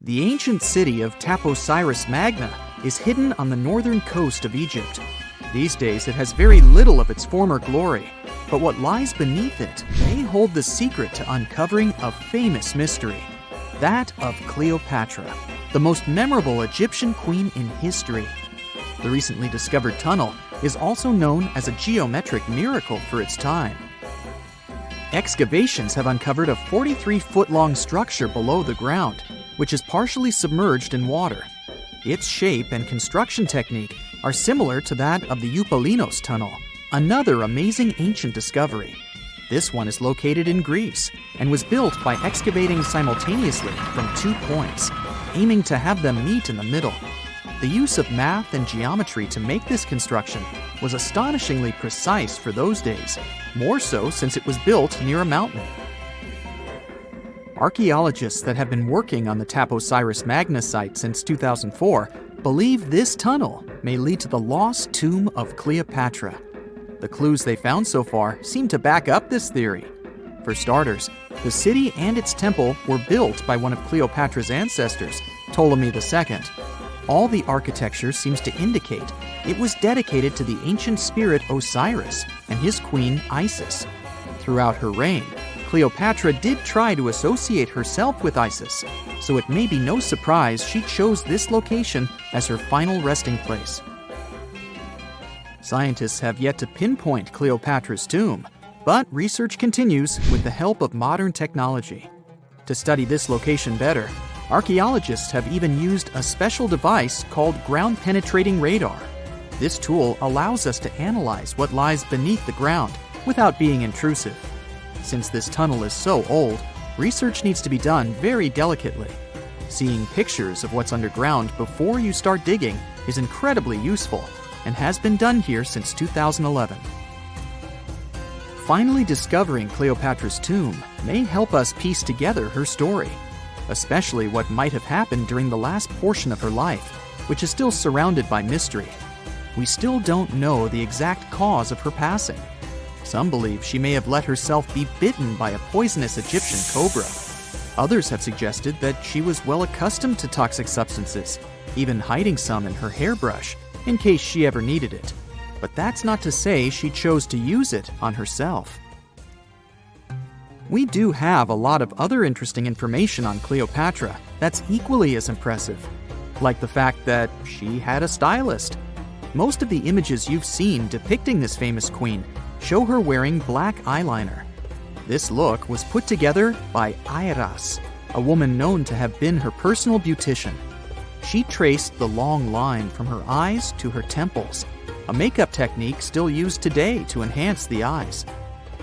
The ancient city of Taposiris Magna is hidden on the northern coast of Egypt. These days it has very little of its former glory, but what lies beneath it may hold the secret to uncovering a famous mystery, that of Cleopatra, the most memorable Egyptian queen in history. The recently discovered tunnel is also known as a geometric miracle for its time. Excavations have uncovered a 43-foot-long structure below the ground, which is partially submerged in water. Its shape and construction technique are similar to that of the Eupalinos tunnel, another amazing ancient discovery. This one is located in Greece and was built by excavating simultaneously from 2 points, aiming to have them meet in the middle. The use of math and geometry to make this construction was astonishingly precise for those days, more so since it was built near a mountain. Archaeologists that have been working on the Taposiris Magna site since 2004 believe this tunnel may lead to the lost tomb of Cleopatra. The clues they found so far seem to back up this theory. For starters, the city and its temple were built by one of Cleopatra's ancestors, Ptolemy II. All the architecture seems to indicate it was dedicated to the ancient spirit Osiris and his queen Isis. Throughout her reign, Cleopatra did try to associate herself with Isis, so it may be no surprise she chose this location as her final resting place. Scientists have yet to pinpoint Cleopatra's tomb, but research continues with the help of modern technology. To study this location better, archaeologists have even used a special device called ground-penetrating radar. This tool allows us to analyze what lies beneath the ground without being intrusive. Since this tunnel is so old, research needs to be done very delicately. Seeing pictures of what's underground before you start digging is incredibly useful and has been done here since 2011. Finally discovering Cleopatra's tomb may help us piece together her story, especially what might have happened during the last portion of her life, which is still surrounded by mystery. We still don't know the exact cause of her passing. Some believe she may have let herself be bitten by a poisonous Egyptian cobra. Others have suggested that she was well accustomed to toxic substances, even hiding some in her hairbrush in case she ever needed it. But that's not to say she chose to use it on herself. We do have a lot of other interesting information on Cleopatra that's equally as impressive, like the fact that she had a stylist. Most of the images you've seen depicting this famous queen show her wearing black eyeliner. This look was put together by Airas, a woman known to have been her personal beautician. She traced the long line from her eyes to her temples, a makeup technique still used today to enhance the eyes.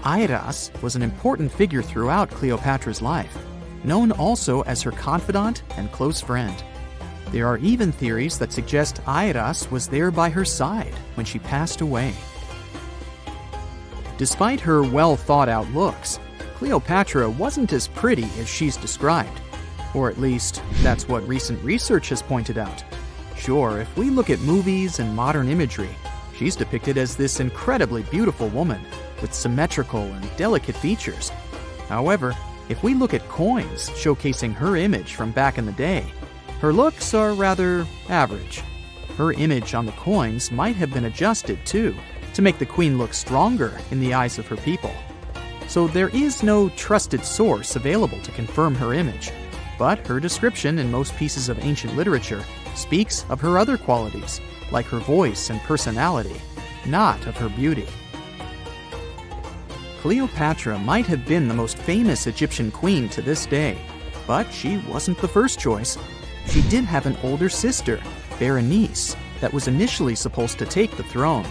Airas was an important figure throughout Cleopatra's life, known also as her confidant and close friend. There are even theories that suggest Airas was there by her side when she passed away. Despite her well-thought-out looks, Cleopatra wasn't as pretty as she's described. Or at least, that's what recent research has pointed out. Sure, if we look at movies and modern imagery, she's depicted as this incredibly beautiful woman with symmetrical and delicate features. However, if we look at coins showcasing her image from back in the day, her looks are rather average. Her image on the coins might have been adjusted, too, to make the queen look stronger in the eyes of her people. So there is no trusted source available to confirm her image, but her description in most pieces of ancient literature speaks of her other qualities, like her voice and personality, not of her beauty. Cleopatra might have been the most famous Egyptian queen to this day, but she wasn't the first choice. She did have an older sister, Berenice, that was initially supposed to take the throne.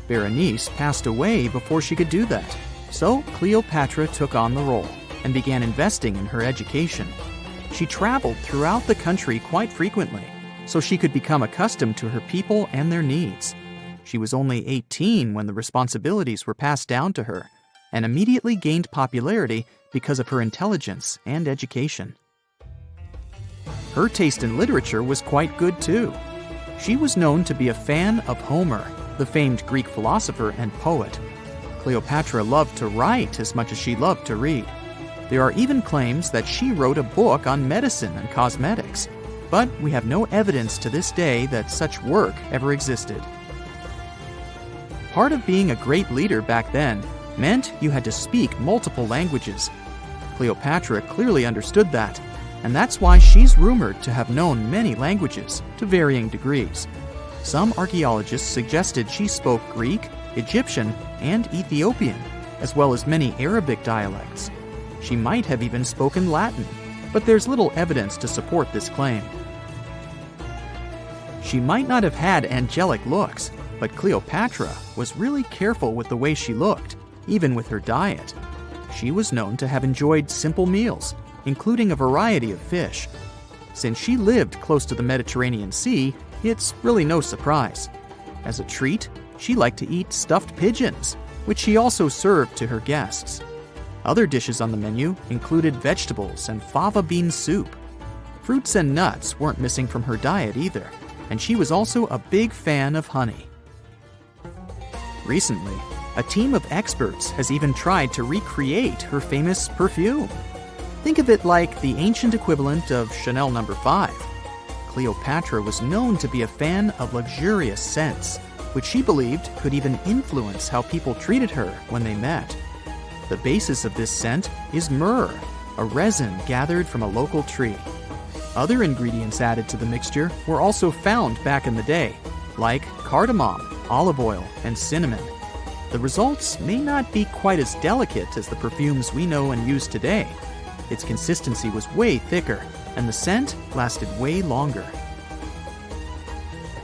Berenice passed away before she could do that, so Cleopatra took on the role and began investing in her education. She traveled throughout the country quite frequently, so she could become accustomed to her people and their needs. She was only 18 when the responsibilities were passed down to her, and immediately gained popularity because of her intelligence and education. Her taste in literature was quite good too. She was known to be a fan of Homer, the famed Greek philosopher and poet. Cleopatra loved to write as much as she loved to read. There are even claims that she wrote a book on medicine and cosmetics, but we have no evidence to this day that such work ever existed. Part of being a great leader back then meant you had to speak multiple languages. Cleopatra clearly understood that, and that's why she's rumored to have known many languages to varying degrees. Some archaeologists suggested she spoke Greek, Egyptian, and Ethiopian, as well as many Arabic dialects. She might have even spoken Latin, but there's little evidence to support this claim. She might not have had angelic looks, but Cleopatra was really careful with the way she looked, even with her diet. She was known to have enjoyed simple meals, including a variety of fish. Since she lived close to the Mediterranean Sea, it's really no surprise. As a treat, she liked to eat stuffed pigeons, which she also served to her guests. Other dishes on the menu included vegetables and fava bean soup. Fruits and nuts weren't missing from her diet either, and she was also a big fan of honey. Recently, a team of experts has even tried to recreate her famous perfume. Think of it like the ancient equivalent of Chanel No. 5. Cleopatra was known to be a fan of luxurious scents, which she believed could even influence how people treated her when they met. The basis of this scent is myrrh, a resin gathered from a local tree. Other ingredients added to the mixture were also found back in the day, like cardamom, olive oil, and cinnamon. The results may not be quite as delicate as the perfumes we know and use today. Its consistency was way thicker, and the scent lasted way longer.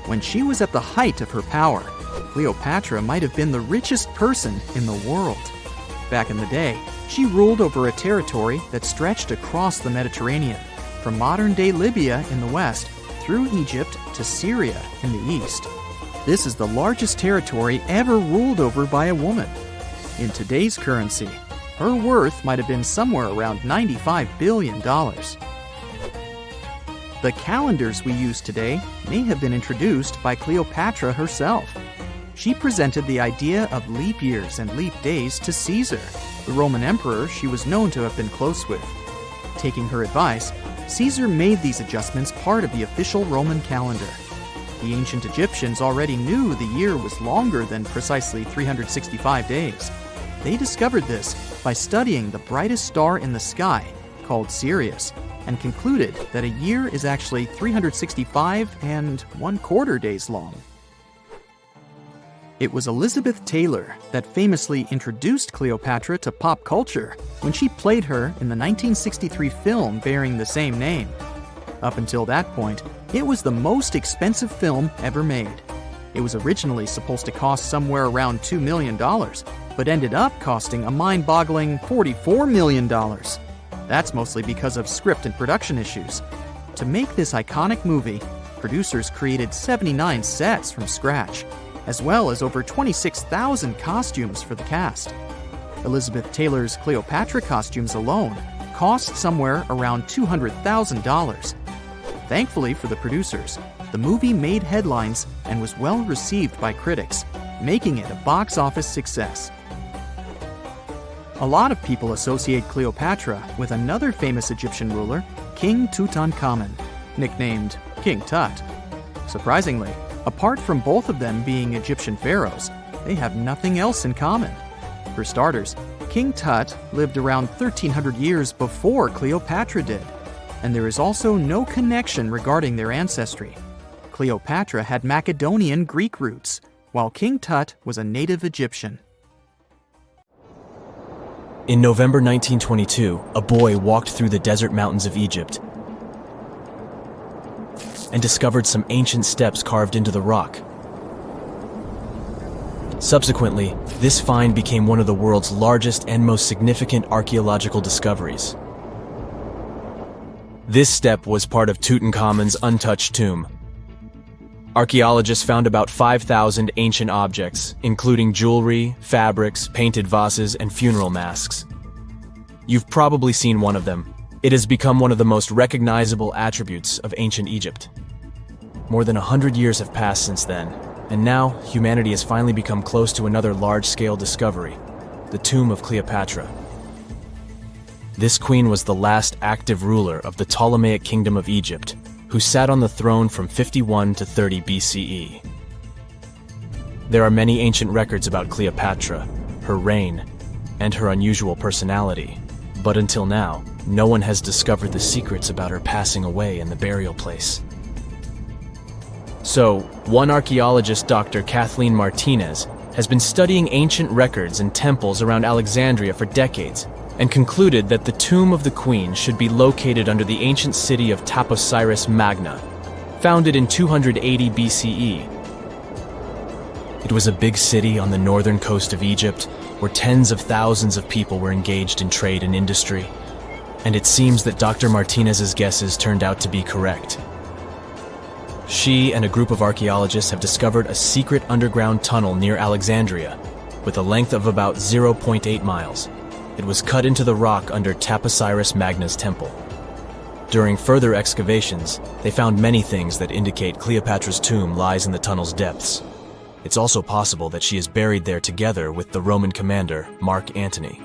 When she was at the height of her power, Cleopatra might have been the richest person in the world. Back in the day, she ruled over a territory that stretched across the Mediterranean, from modern-day Libya in the west through Egypt to Syria in the east. This is the largest territory ever ruled over by a woman. In today's currency, her worth might have been somewhere around $95 billion. The calendars we use today may have been introduced by Cleopatra herself. She presented the idea of leap years and leap days to Caesar, the Roman emperor she was known to have been close with. Taking her advice, Caesar made these adjustments part of the official Roman calendar. The ancient Egyptians already knew the year was longer than precisely 365 days. They discovered this by studying the brightest star in the sky, called Sirius, and concluded that a year is actually 365 and 1/4 days long. It was Elizabeth Taylor that famously introduced Cleopatra to pop culture when she played her in the 1963 film bearing the same name. Up until that point, it was the most expensive film ever made. It was originally supposed to cost somewhere around $2 million, but ended up costing a mind-boggling $44 million. That's mostly because of script and production issues. To make this iconic movie, producers created 79 sets from scratch, as well as over 26,000 costumes for the cast. Elizabeth Taylor's Cleopatra costumes alone cost somewhere around $200,000. Thankfully for the producers, the movie made headlines and was well received by critics, making it a box office success. A lot of people associate Cleopatra with another famous Egyptian ruler, King Tutankhamun, nicknamed King Tut. Surprisingly, apart from both of them being Egyptian pharaohs, they have nothing else in common. For starters, King Tut lived around 1,300 years before Cleopatra did, and there is also no connection regarding their ancestry. Cleopatra had Macedonian Greek roots, while King Tut was a native Egyptian. In November 1922, a boy walked through the desert mountains of Egypt and discovered some ancient steps carved into the rock. Subsequently, this find became one of the world's largest and most significant archaeological discoveries. This step was part of Tutankhamun's untouched tomb. Archaeologists found about 5,000 ancient objects, including jewelry, fabrics, painted vases, and funeral masks. You've probably seen one of them. It has become one of the most recognizable attributes of ancient Egypt. More than 100 years have passed since then, and now humanity has finally become close to another large-scale discovery, the tomb of Cleopatra. This queen was the last active ruler of the Ptolemaic Kingdom of Egypt, who sat on the throne from 51 to 30 BCE. There are many ancient records about Cleopatra, her reign, and her unusual personality, but until now, no one has discovered the secrets about her passing away in the burial place. So, one archaeologist, Dr. Kathleen Martinez, has been studying ancient records and temples around Alexandria for decades and concluded that the tomb of the queen should be located under the ancient city of Taposiris Magna, founded in 280 BCE. It was a big city on the northern coast of Egypt where tens of thousands of people were engaged in trade and industry, and it seems that Dr. Martinez's guesses turned out to be correct. She and a group of archaeologists have discovered a secret underground tunnel near Alexandria with a length of about 0.8 miles. It was cut into the rock under Taposiris Magna's temple. During further excavations, they found many things that indicate Cleopatra's tomb lies in the tunnel's depths. It's also possible that she is buried there together with the Roman commander, Mark Antony.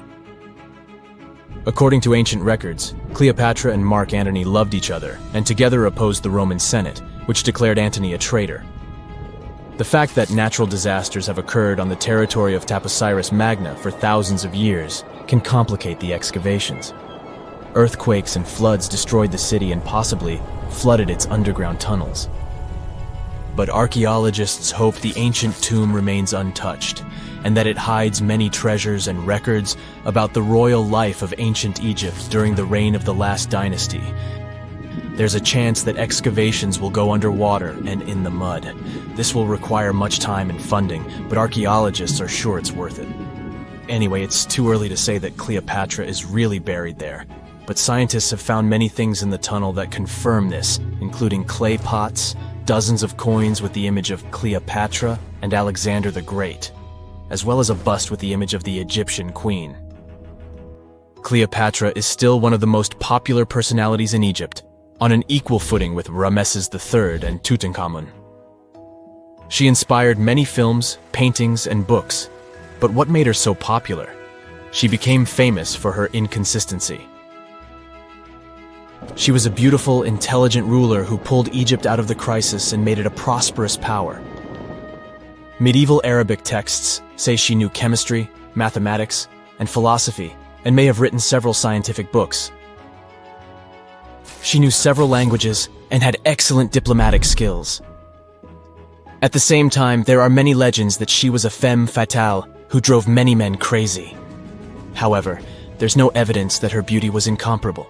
According to ancient records, Cleopatra and Mark Antony loved each other and together opposed the Roman Senate, which declared Antony a traitor. The fact that natural disasters have occurred on the territory of Taposiris Magna for thousands of years can complicate the excavations. Earthquakes and floods destroyed the city and possibly flooded its underground tunnels. But archaeologists hope the ancient tomb remains untouched, and that it hides many treasures and records about the royal life of ancient Egypt during the reign of the last dynasty. There's a chance that excavations will go underwater and in the mud. This will require much time and funding, but archaeologists are sure it's worth it. Anyway, it's too early to say that Cleopatra is really buried there, but scientists have found many things in the tunnel that confirm this, including clay pots, dozens of coins with the image of Cleopatra and Alexander the Great, as well as a bust with the image of the Egyptian queen. Cleopatra is still one of the most popular personalities in Egypt, on an equal footing with Ramesses III and Tutankhamun. She inspired many films, paintings, and books, but what made her so popular? She became famous for her inconsistency. She was a beautiful, intelligent ruler who pulled Egypt out of the crisis and made it a prosperous power. Medieval Arabic texts say she knew chemistry, mathematics, and philosophy, and may have written several scientific books. She knew several languages and had excellent diplomatic skills. At the same time, there are many legends that she was a femme fatale who drove many men crazy. However, there's no evidence that her beauty was incomparable.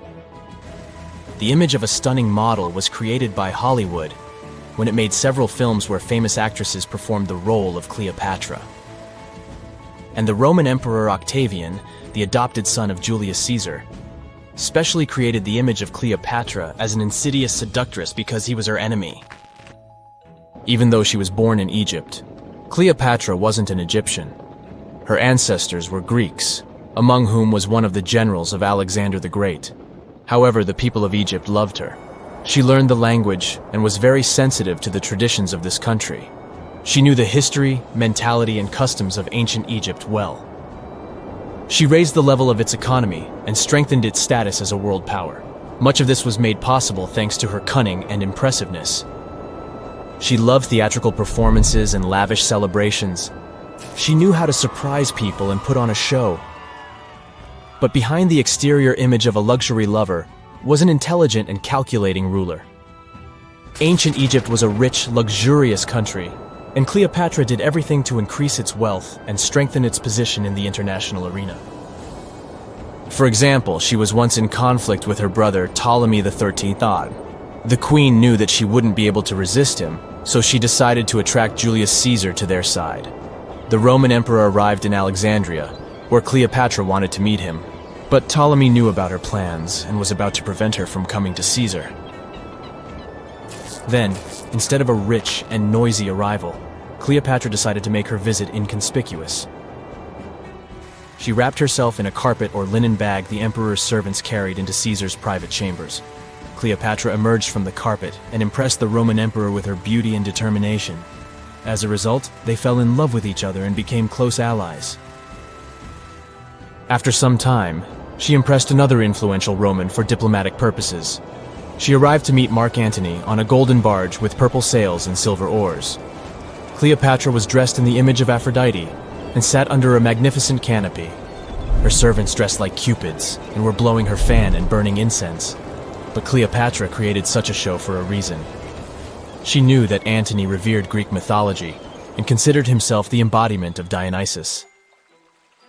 The image of a stunning model was created by Hollywood when it made several films where famous actresses performed the role of Cleopatra. And the Roman Emperor Octavian, the adopted son of Julius Caesar, specially created the image of Cleopatra as an insidious seductress because he was her enemy. Even though she was born in Egypt, Cleopatra wasn't an Egyptian. Her ancestors were Greeks, among whom was one of the generals of Alexander the Great. However, the people of Egypt loved her. She learned the language and was very sensitive to the traditions of this country. She knew the history, mentality, and customs of ancient Egypt well. She raised the level of its economy and strengthened its status as a world power. Much of this was made possible thanks to her cunning and impressiveness. She loved theatrical performances and lavish celebrations. She knew how to surprise people and put on a show. But behind the exterior image of a luxury lover was an intelligent and calculating ruler. Ancient Egypt was a rich, luxurious country, and Cleopatra did everything to increase its wealth and strengthen its position in the international arena. For example, she was once in conflict with her brother Ptolemy XIII Odd. The queen knew that she wouldn't be able to resist him, so she decided to attract Julius Caesar to their side. The Roman emperor arrived in Alexandria, where Cleopatra wanted to meet him, but Ptolemy knew about her plans and was about to prevent her from coming to Caesar. Then, instead of a rich and noisy arrival, Cleopatra decided to make her visit inconspicuous. She wrapped herself in a carpet or linen bag the emperor's servants carried into Caesar's private chambers. Cleopatra emerged from the carpet and impressed the Roman emperor with her beauty and determination. As a result, they fell in love with each other and became close allies. After some time, She impressed another influential Roman for diplomatic purposes. She arrived to meet Mark Antony on a golden barge with purple sails and silver oars. Cleopatra was dressed in the image of Aphrodite and sat under a magnificent canopy. Her servants dressed like cupids and were blowing her fan and burning incense. But Cleopatra created such a show for a reason. She knew that Antony revered Greek mythology and considered himself the embodiment of Dionysus.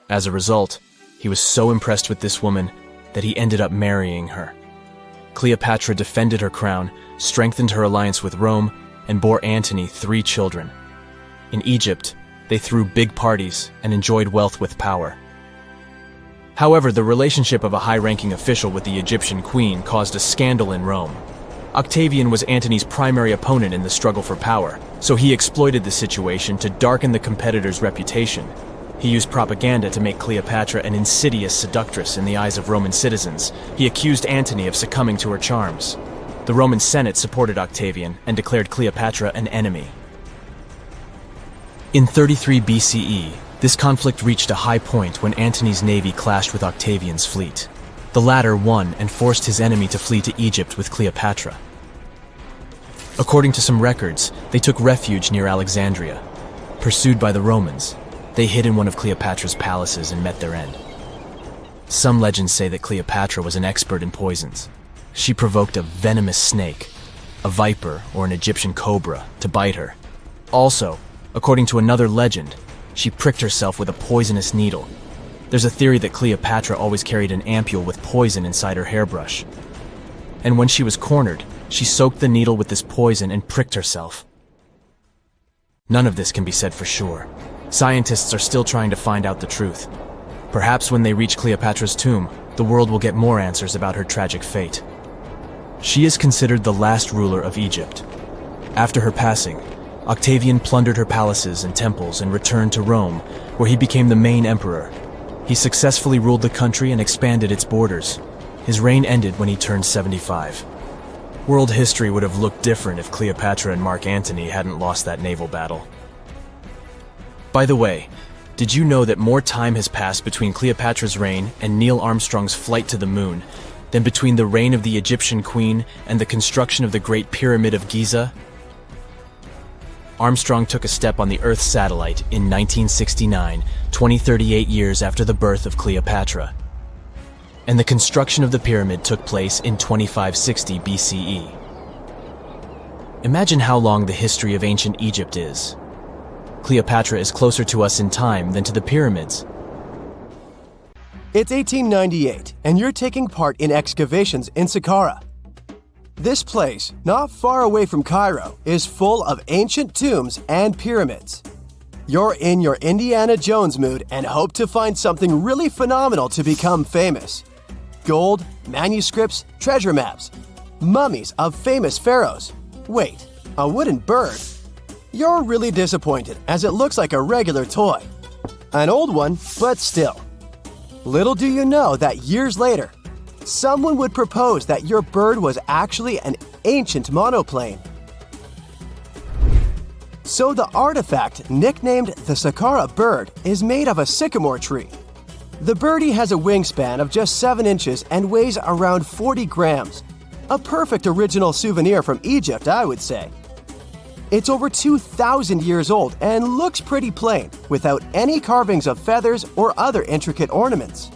As a result, he was so impressed with this woman that he ended up marrying her. Cleopatra defended her crown, strengthened her alliance with Rome, and bore Antony 3 children. In Egypt, they threw big parties and enjoyed wealth with power. However, the relationship of a high-ranking official with the Egyptian queen caused a scandal in Rome. Octavian was Antony's primary opponent in the struggle for power, so he exploited the situation to darken the competitor's reputation. He used propaganda to make Cleopatra an insidious seductress in the eyes of Roman citizens. He accused Antony of succumbing to her charms. The Roman Senate supported Octavian and declared Cleopatra an enemy. In 33 BCE, this conflict reached a high point when Antony's navy clashed with Octavian's fleet. The latter won and forced his enemy to flee to Egypt with Cleopatra. According to some records, they took refuge near Alexandria. Pursued by the Romans, they hid in one of Cleopatra's palaces and met their end. Some legends say that Cleopatra was an expert in poisons. She provoked a venomous snake, a viper or an Egyptian cobra, to bite her. Also, according to another legend, she pricked herself with a poisonous needle. There's a theory that Cleopatra always carried an ampule with poison inside her hairbrush. And when she was cornered, she soaked the needle with this poison and pricked herself. None of this can be said for sure. Scientists are still trying to find out the truth. Perhaps when they reach Cleopatra's tomb, the world will get more answers about her tragic fate. She is considered the last ruler of Egypt. After her passing, Octavian plundered her palaces and temples and returned to Rome, where he became the main emperor. He successfully ruled the country and expanded its borders. His reign ended when he turned 75. World history would have looked different if Cleopatra and Mark Antony hadn't lost that naval battle. By the way, did you know that more time has passed between Cleopatra's reign and Neil Armstrong's flight to the moon than between the reign of the Egyptian queen and the construction of the Great Pyramid of Giza? Armstrong took a step on the Earth's satellite in 1969, 38 years after the birth of Cleopatra. And the construction of the pyramid took place in 2560 BCE. Imagine how long the history of ancient Egypt is. Cleopatra is closer to us in time than to the pyramids. It's 1898, and you're taking part in excavations in Saqqara. This place, not far away from Cairo, is full of ancient tombs and pyramids. You're in your Indiana Jones mood and hope to find something really phenomenal to become famous. Gold, manuscripts, treasure maps, mummies of famous pharaohs. Wait, a wooden bird? You're really disappointed as it looks like a regular toy. An old one, but still. Little do you know that years later, someone would propose that your bird was actually an ancient monoplane. So the artifact, nicknamed the Saqqara bird, is made of a sycamore tree. The birdie has a wingspan of just 7 inches and weighs around 40 grams. A perfect original souvenir from Egypt, I would say. It's over 2,000 years old and looks pretty plain, without any carvings of feathers or other intricate ornaments.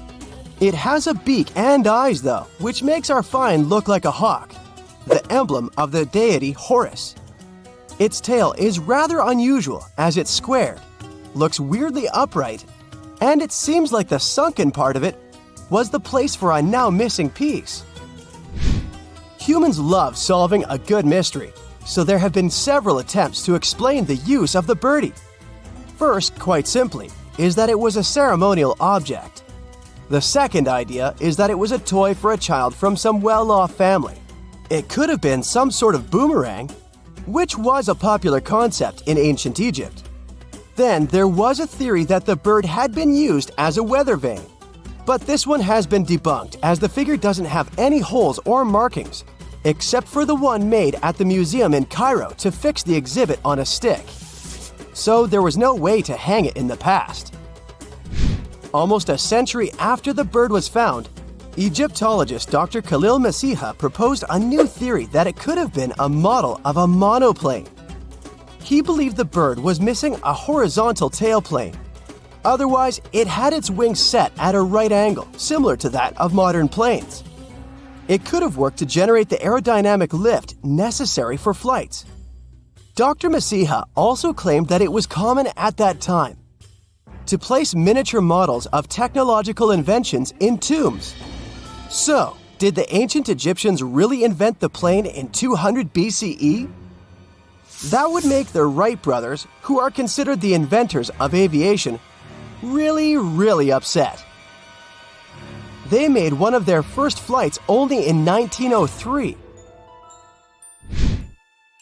It has a beak and eyes, though, which makes our find look like a hawk, the emblem of the deity Horus. Its tail is rather unusual as it's squared, looks weirdly upright, and it seems like the sunken part of it was the place for a now missing piece. Humans love solving a good mystery, so there have been several attempts to explain the use of the birdie. First, quite simply, is that it was a ceremonial object. The second idea is that it was a toy for a child from some well-off family. It could have been some sort of boomerang, which was a popular concept in ancient Egypt. Then there was a theory that the bird had been used as a weather vane. But this one has been debunked as the figure doesn't have any holes or markings, except for the one made at the museum in Cairo to fix the exhibit on a stick. So there was no way to hang it in the past. Almost a century after the bird was found, Egyptologist Dr. Khalil Masiha proposed a new theory that it could have been a model of a monoplane. He believed the bird was missing a horizontal tailplane. Otherwise, it had its wings set at a right angle, similar to that of modern planes. It could have worked to generate the aerodynamic lift necessary for flights. Dr. Masiha also claimed that it was common at that time to place miniature models of technological inventions in tombs. So, did the ancient Egyptians really invent the plane in 200 BCE? That would make the Wright brothers, who are considered the inventors of aviation, really upset. They made one of their first flights only in 1903.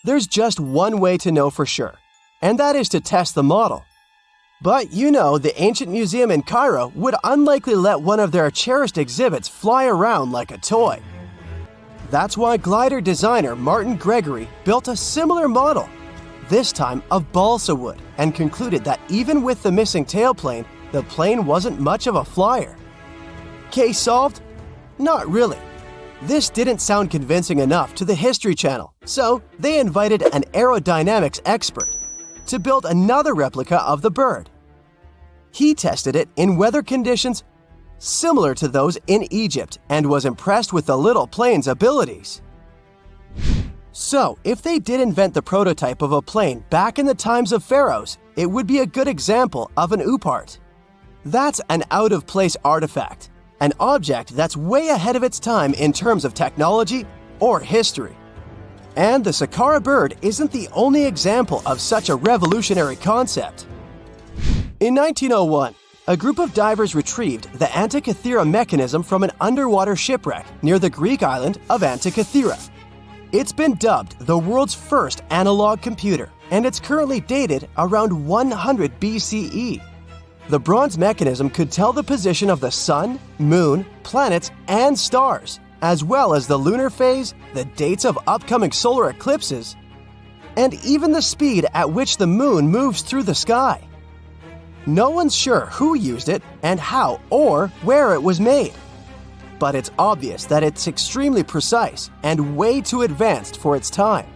There's just one way to know for sure, and that is to test the model. But you know, the ancient museum in Cairo would unlikely let one of their cherished exhibits fly around like a toy. That's why glider designer Martin Gregory built a similar model, this time of balsa wood, and concluded that even with the missing tailplane, the plane wasn't much of a flyer. Case solved? Not really. This didn't sound convincing enough to the History Channel, so they invited an aerodynamics expert to build another replica of the bird. He tested it in weather conditions similar to those in Egypt and was impressed with the little plane's abilities. So, if they did invent the prototype of a plane back in the times of pharaohs, it would be a good example of an oupart. That's an out-of-place artifact, an object that's way ahead of its time in terms of technology or history. And the Saqqara bird isn't the only example of such a revolutionary concept. In 1901, a group of divers retrieved the Antikythera mechanism from an underwater shipwreck near the Greek island of Antikythera. It's been dubbed the world's first analog computer, and it's currently dated around 100 BCE. The bronze mechanism could tell the position of the sun, moon, planets, and stars, as well as the lunar phase, the dates of upcoming solar eclipses, and even the speed at which the moon moves through the sky. No one's sure who used it and how or where it was made, but it's obvious that it's extremely precise and way too advanced for its time.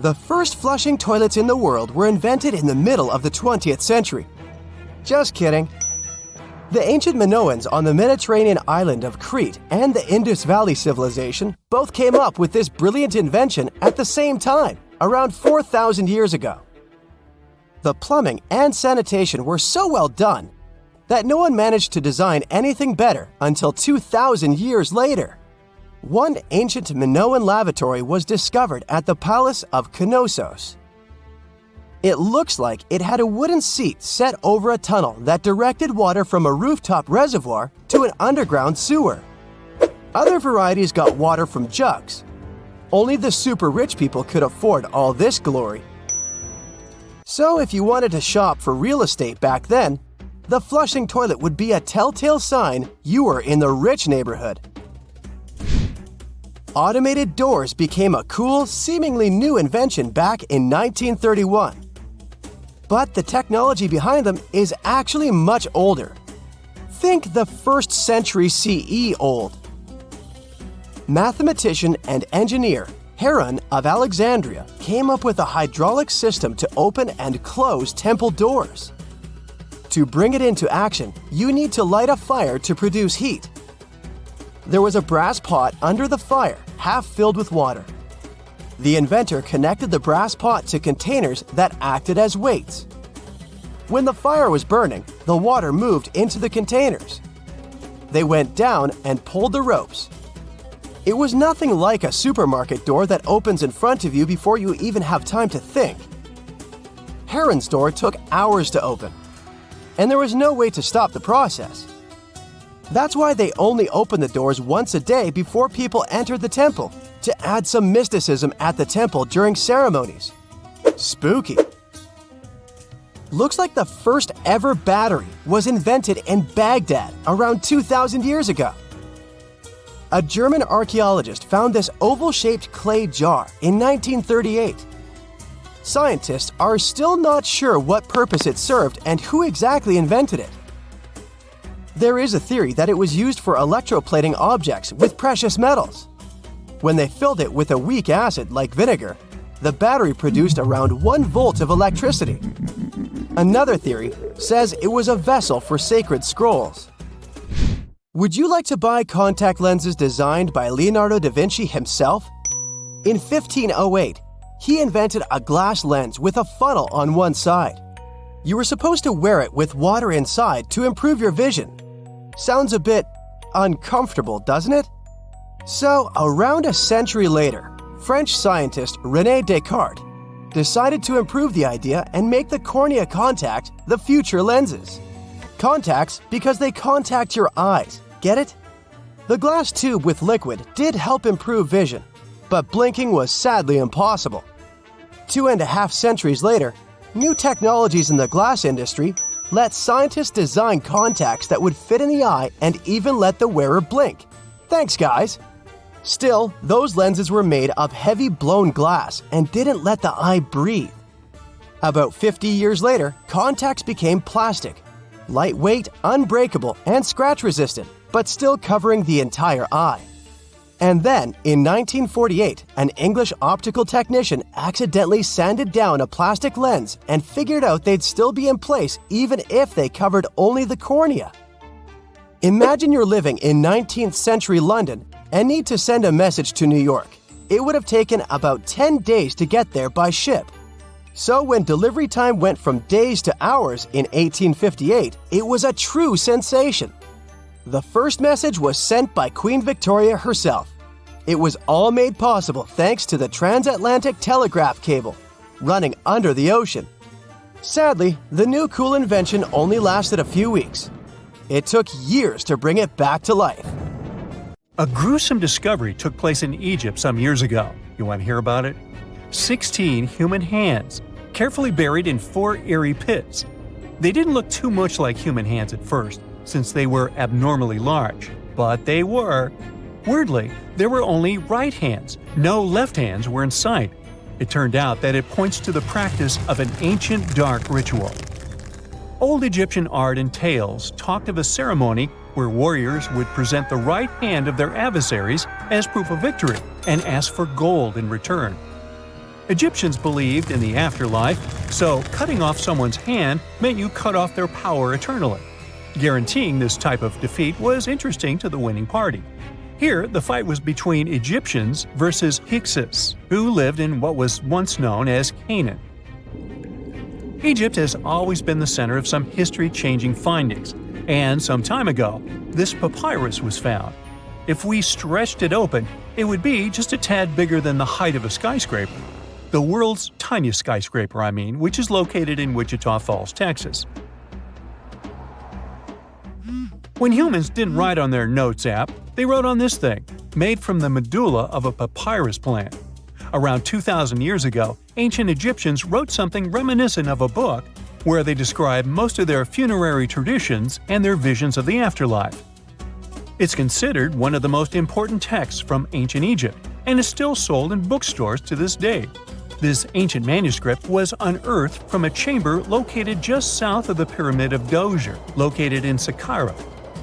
The first flushing toilets in the world were invented in the middle of the 20th century. Just kidding. The ancient Minoans on the Mediterranean island of Crete and the Indus Valley civilization both came up with this brilliant invention at the same time, around 4,000 years ago. The plumbing and sanitation were so well done that no one managed to design anything better until 2,000 years later. One ancient Minoan lavatory was discovered at the Palace of Knossos. It looks like it had a wooden seat set over a tunnel that directed water from a rooftop reservoir to an underground sewer. Other varieties got water from jugs. Only the super rich people could afford all this glory. So if you wanted to shop for real estate back then, the flushing toilet would be a telltale sign you were in the rich neighborhood. Automated doors became a cool, seemingly new invention back in 1931. But the technology behind them is actually much older. Think the 1st century CE old. Mathematician and engineer Heron of Alexandria came up with a hydraulic system to open and close temple doors. To bring it into action, you need to light a fire to produce heat. There was a brass pot under the fire, half filled with water. The inventor connected the brass pot to containers that acted as weights. When the fire was burning, the water moved into the containers. They went down and pulled the ropes. It was nothing like a supermarket door that opens in front of you before you even have time to think. Heron's door took hours to open, and there was no way to stop the process. That's why they only opened the doors once a day before people entered the temple, to add some mysticism at the temple during ceremonies. Spooky. Looks like the first ever battery was invented in Baghdad around 2,000 years ago. A German archaeologist found this oval-shaped clay jar in 1938. Scientists are still not sure what purpose it served and who exactly invented it. There is a theory that it was used for electroplating objects with precious metals. When they filled it with a weak acid like vinegar, the battery produced around 1 volt of electricity. Another theory says it was a vessel for sacred scrolls. Would you like to buy contact lenses designed by Leonardo da Vinci himself? In 1508, he invented a glass lens with a funnel on one side. You were supposed to wear it with water inside to improve your vision. Sounds a bit uncomfortable, doesn't it? So, around a century later, French scientist René Descartes decided to improve the idea and make the cornea contact the future lenses. Contacts because they contact your eyes, get it? The glass tube with liquid did help improve vision, but blinking was sadly impossible. 2.5 centuries later, new technologies in the glass industry let scientists design contacts that would fit in the eye and even let the wearer blink. Thanks, guys! Still, those lenses were made of heavy blown glass and didn't let the eye breathe. About 50 years later, contacts became plastic, lightweight, unbreakable, and scratch-resistant, but still covering the entire eye. And then, in 1948, an English optical technician accidentally sanded down a plastic lens and figured out they'd still be in place even if they covered only the cornea. Imagine you're living in 19th century London and need to send a message to New York. It would have taken about 10 days to get there by ship. So when delivery time went from days to hours in 1858, it was a true sensation. The first message was sent by Queen Victoria herself. It was all made possible thanks to the transatlantic telegraph cable, running under the ocean. Sadly, the new cool invention only lasted a few weeks. It took years to bring it back to life. A gruesome discovery took place in Egypt some years ago. You want to hear about it? 16 human hands, carefully buried in 4 eerie pits. They didn't look too much like human hands at first, since they were abnormally large, but they were. Weirdly, there were only right hands. No left hands were in sight. It turned out that it points to the practice of an ancient dark ritual. Old Egyptian art and tales talked of a ceremony where warriors would present the right hand of their adversaries as proof of victory and ask for gold in return. Egyptians believed in the afterlife, so cutting off someone's hand meant you cut off their power eternally. Guaranteeing this type of defeat was interesting to the winning party. Here, the fight was between Egyptians versus Hyksos, who lived in what was once known as Canaan. Egypt has always been the center of some history-changing findings, and some time ago, this papyrus was found. If we stretched it open, it would be just a tad bigger than the height of a skyscraper. The world's tiniest skyscraper, which is located in Wichita Falls, Texas. When humans didn't write on their notes app, they wrote on this thing, made from the medulla of a papyrus plant. Around 2,000 years ago, ancient Egyptians wrote something reminiscent of a book where they describe most of their funerary traditions and their visions of the afterlife. It's considered one of the most important texts from ancient Egypt and is still sold in bookstores to this day. This ancient manuscript was unearthed from a chamber located just south of the Pyramid of Djoser, located in Saqqara.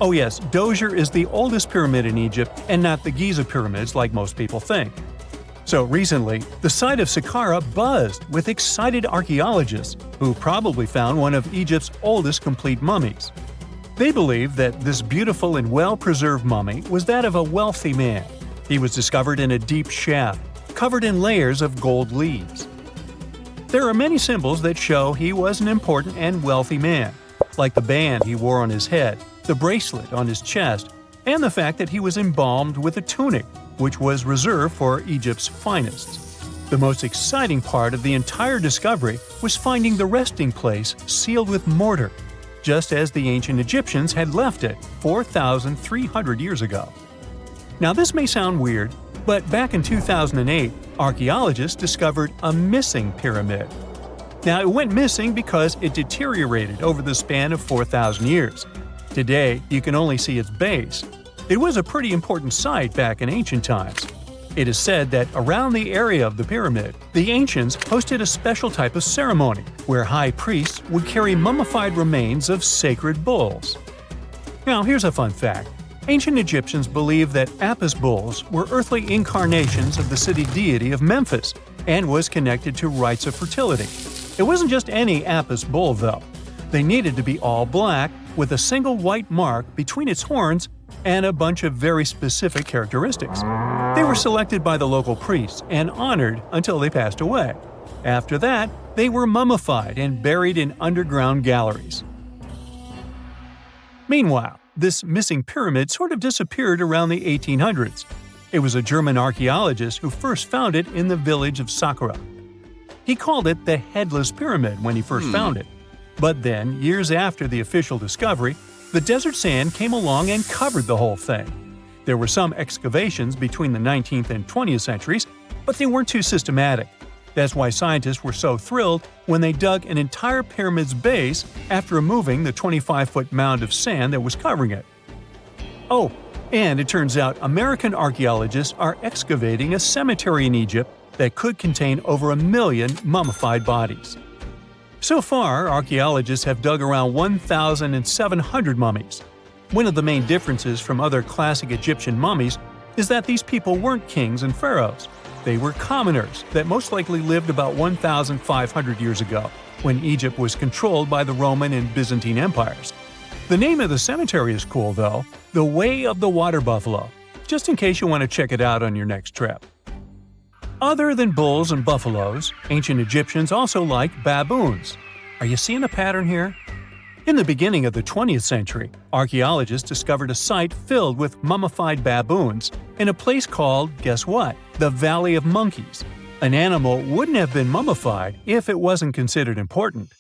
Oh yes, Djoser is the oldest pyramid in Egypt and not the Giza pyramids like most people think. So recently, the site of Saqqara buzzed with excited archaeologists who probably found one of Egypt's oldest complete mummies. They believe that this beautiful and well-preserved mummy was that of a wealthy man. He was discovered in a deep shaft, covered in layers of gold leaves. There are many symbols that show he was an important and wealthy man, like the band he wore on his head, the bracelet on his chest, and the fact that he was embalmed with a tunic, which was reserved for Egypt's finest. The most exciting part of the entire discovery was finding the resting place sealed with mortar, just as the ancient Egyptians had left it 4,300 years ago. Now this may sound weird, but back in 2008, archaeologists discovered a missing pyramid. Now it went missing because it deteriorated over the span of 4,000 years. Today, you can only see its base. It was a pretty important site back in ancient times. It is said that around the area of the pyramid, the ancients hosted a special type of ceremony where high priests would carry mummified remains of sacred bulls. Now, here's a fun fact. Ancient Egyptians believed that Apis bulls were earthly incarnations of the city deity of Memphis and was connected to rites of fertility. It wasn't just any Apis bull, though. They needed to be all black, with a single white mark between its horns and a bunch of very specific characteristics. They were selected by the local priests and honored until they passed away. After that, they were mummified and buried in underground galleries. Meanwhile, this missing pyramid sort of disappeared around the 1800s. It was a German archaeologist who first found it in the village of Saqqara. He called it the Headless Pyramid when he first found it. But then, years after the official discovery, the desert sand came along and covered the whole thing. There were some excavations between the 19th and 20th centuries, but they weren't too systematic. That's why scientists were so thrilled when they dug an entire pyramid's base after removing the 25-foot mound of sand that was covering it. Oh, and it turns out American archaeologists are excavating a cemetery in Egypt that could contain over 1 million mummified bodies. So far, archaeologists have dug around 1,700 mummies. One of the main differences from other classic Egyptian mummies is that these people weren't kings and pharaohs. They were commoners that most likely lived about 1,500 years ago, when Egypt was controlled by the Roman and Byzantine empires. The name of the cemetery is cool, though, the Way of the Water Buffalo, just in case you want to check it out on your next trip. Other than bulls and buffaloes, ancient Egyptians also liked baboons. Are you seeing a pattern here? In the beginning of the 20th century, archaeologists discovered a site filled with mummified baboons in a place called, guess what? The Valley of Monkeys. An animal wouldn't have been mummified if it wasn't considered important.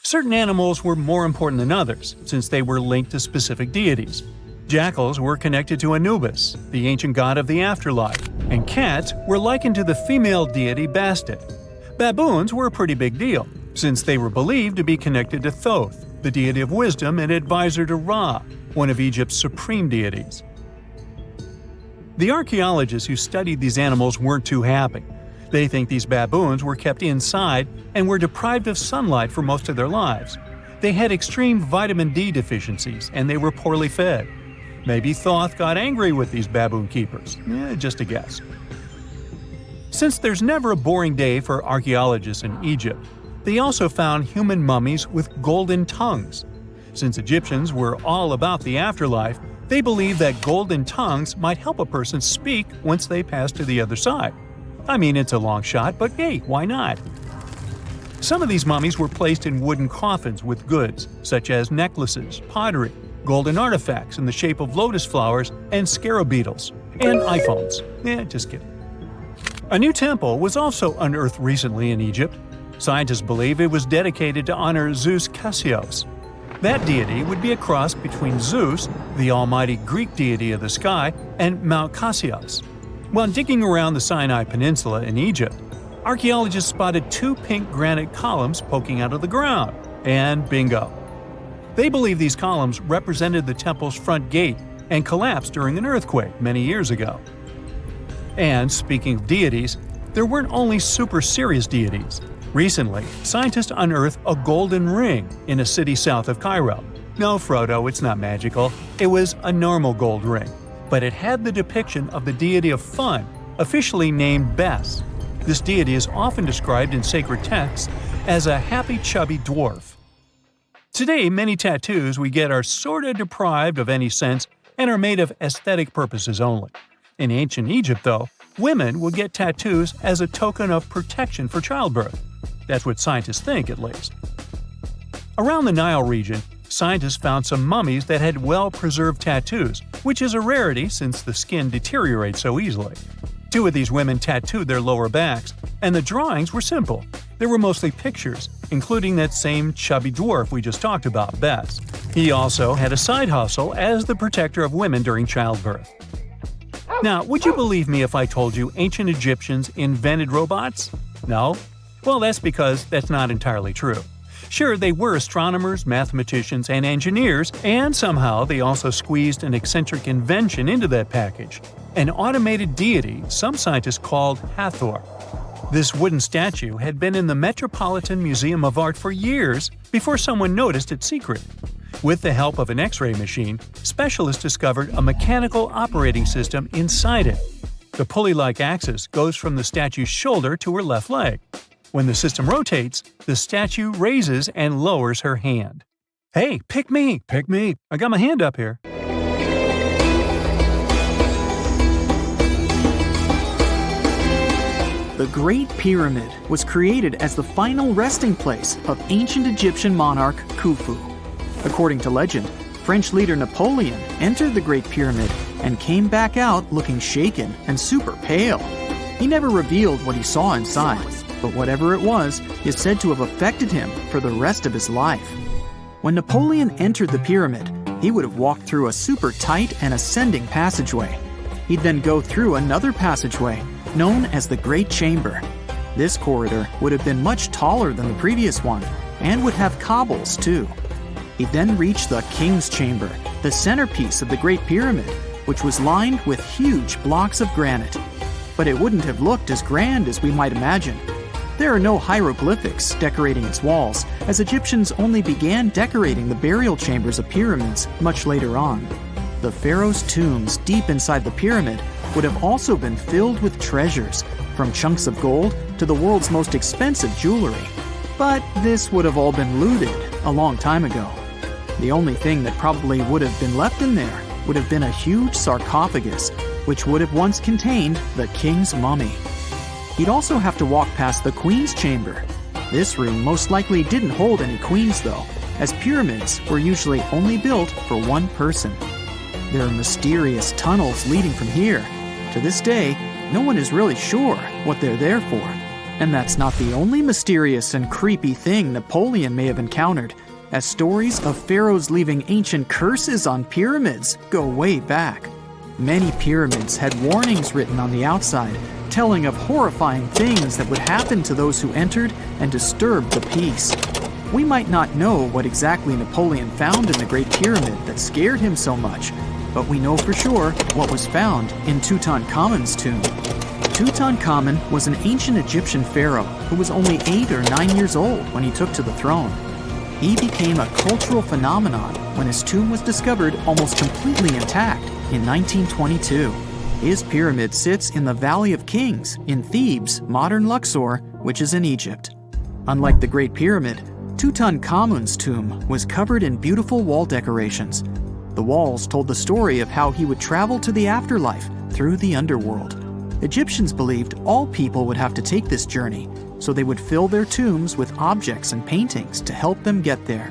Certain animals were more important than others, since they were linked to specific deities. Jackals were connected to Anubis, the ancient god of the afterlife, and cats were likened to the female deity Bastet. Baboons were a pretty big deal, since they were believed to be connected to Thoth, the deity of wisdom and advisor to Ra, one of Egypt's supreme deities. The archaeologists who studied these animals weren't too happy. They think these baboons were kept inside and were deprived of sunlight for most of their lives. They had extreme vitamin D deficiencies and they were poorly fed. Maybe Thoth got angry with these baboon keepers. Just a guess. Since there's never a boring day for archaeologists in Egypt, they also found human mummies with golden tongues. Since Egyptians were all about the afterlife, they believed that golden tongues might help a person speak once they pass to the other side. I mean, it's a long shot, but hey, why not? Some of these mummies were placed in wooden coffins with goods, such as necklaces, pottery, golden artifacts in the shape of lotus flowers and scarab beetles, and iPhones. Just kidding. A new temple was also unearthed recently in Egypt. Scientists believe it was dedicated to honor Zeus Cassios. That deity would be a cross between Zeus, the almighty Greek deity of the sky, and Mount Cassios. While digging around the Sinai Peninsula in Egypt, archaeologists spotted 2 pink granite columns poking out of the ground, and bingo. They believe these columns represented the temple's front gate and collapsed during an earthquake many years ago. And speaking of deities, there weren't only super serious deities. Recently, scientists unearthed a golden ring in a city south of Cairo. No, Frodo, it's not magical. It was a normal gold ring, but it had the depiction of the deity of fun, officially named Bes. This deity is often described in sacred texts as a happy, chubby dwarf. Today, many tattoos we get are sorta deprived of any sense and are made of aesthetic purposes only. In ancient Egypt, though, women would get tattoos as a token of protection for childbirth. That's what scientists think, at least. Around the Nile region, scientists found some mummies that had well-preserved tattoos, which is a rarity since the skin deteriorates so easily. 2 of these women tattooed their lower backs, and the drawings were simple. They were mostly pictures, including that same chubby dwarf we just talked about, Bes. He also had a side hustle as the protector of women during childbirth. Now, would you believe me if I told you ancient Egyptians invented robots? No? Well, that's because that's not entirely true. Sure, they were astronomers, mathematicians, and engineers, and somehow they also squeezed an eccentric invention into that package. An automated deity some scientists called Hathor. This wooden statue had been in the Metropolitan Museum of Art for years before someone noticed its secret. With the help of an X-ray machine, specialists discovered a mechanical operating system inside it. The pulley-like axis goes from the statue's shoulder to her left leg. When the system rotates, the statue raises and lowers her hand. Hey, pick me! Pick me! I got my hand up here. The Great Pyramid was created as the final resting place of ancient Egyptian monarch Khufu. According to legend, French leader Napoleon entered the Great Pyramid and came back out looking shaken and super pale. He never revealed what he saw inside, but whatever it was is said to have affected him for the rest of his life. When Napoleon entered the pyramid, he would have walked through a super tight and ascending passageway. He'd then go through another passageway, known as the Great Chamber. This corridor would have been much taller than the previous one, and would have cobbles too. He'd then reach the King's Chamber, the centerpiece of the Great Pyramid, which was lined with huge blocks of granite. But it wouldn't have looked as grand as we might imagine. There are no hieroglyphics decorating its walls, as Egyptians only began decorating the burial chambers of pyramids much later on. The pharaoh's tombs deep inside the pyramid would have also been filled with treasures, from chunks of gold to the world's most expensive jewelry. But this would have all been looted a long time ago. The only thing that probably would have been left in there would have been a huge sarcophagus, which would have once contained the king's mummy. He'd also have to walk past the queen's chamber. This room most likely didn't hold any queens though, as pyramids were usually only built for one person. There are mysterious tunnels leading from here. To this day, no one is really sure what they're there for. And that's not the only mysterious and creepy thing Napoleon may have encountered, as stories of pharaohs leaving ancient curses on pyramids go way back. Many pyramids had warnings written on the outside, telling of horrifying things that would happen to those who entered and disturbed the peace. We might not know what exactly Napoleon found in the Great Pyramid that scared him so much, but we know for sure what was found in Tutankhamun's tomb. Tutankhamun was an ancient Egyptian pharaoh who was only 8 or 9 years old when he took to the throne. He became a cultural phenomenon when his tomb was discovered almost completely intact in 1922. His pyramid sits in the Valley of Kings in Thebes, modern Luxor, which is in Egypt. Unlike the Great Pyramid, Tutankhamun's tomb was covered in beautiful wall decorations. The walls told the story of how he would travel to the afterlife through the underworld. Egyptians believed all people would have to take this journey, so they would fill their tombs with objects and paintings to help them get there.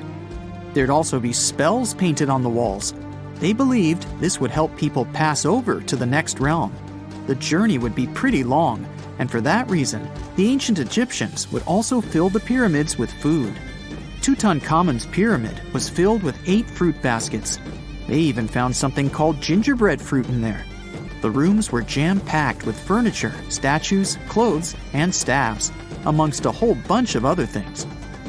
There'd also be spells painted on the walls. They believed this would help people pass over to the next realm. The journey would be pretty long, and for that reason, the ancient Egyptians would also fill the pyramids with food. Tutankhamun's pyramid was filled with 8 fruit baskets. They even found something called gingerbread fruit in there. The rooms were jam-packed with furniture, statues, clothes, and staffs, amongst a whole bunch of other things.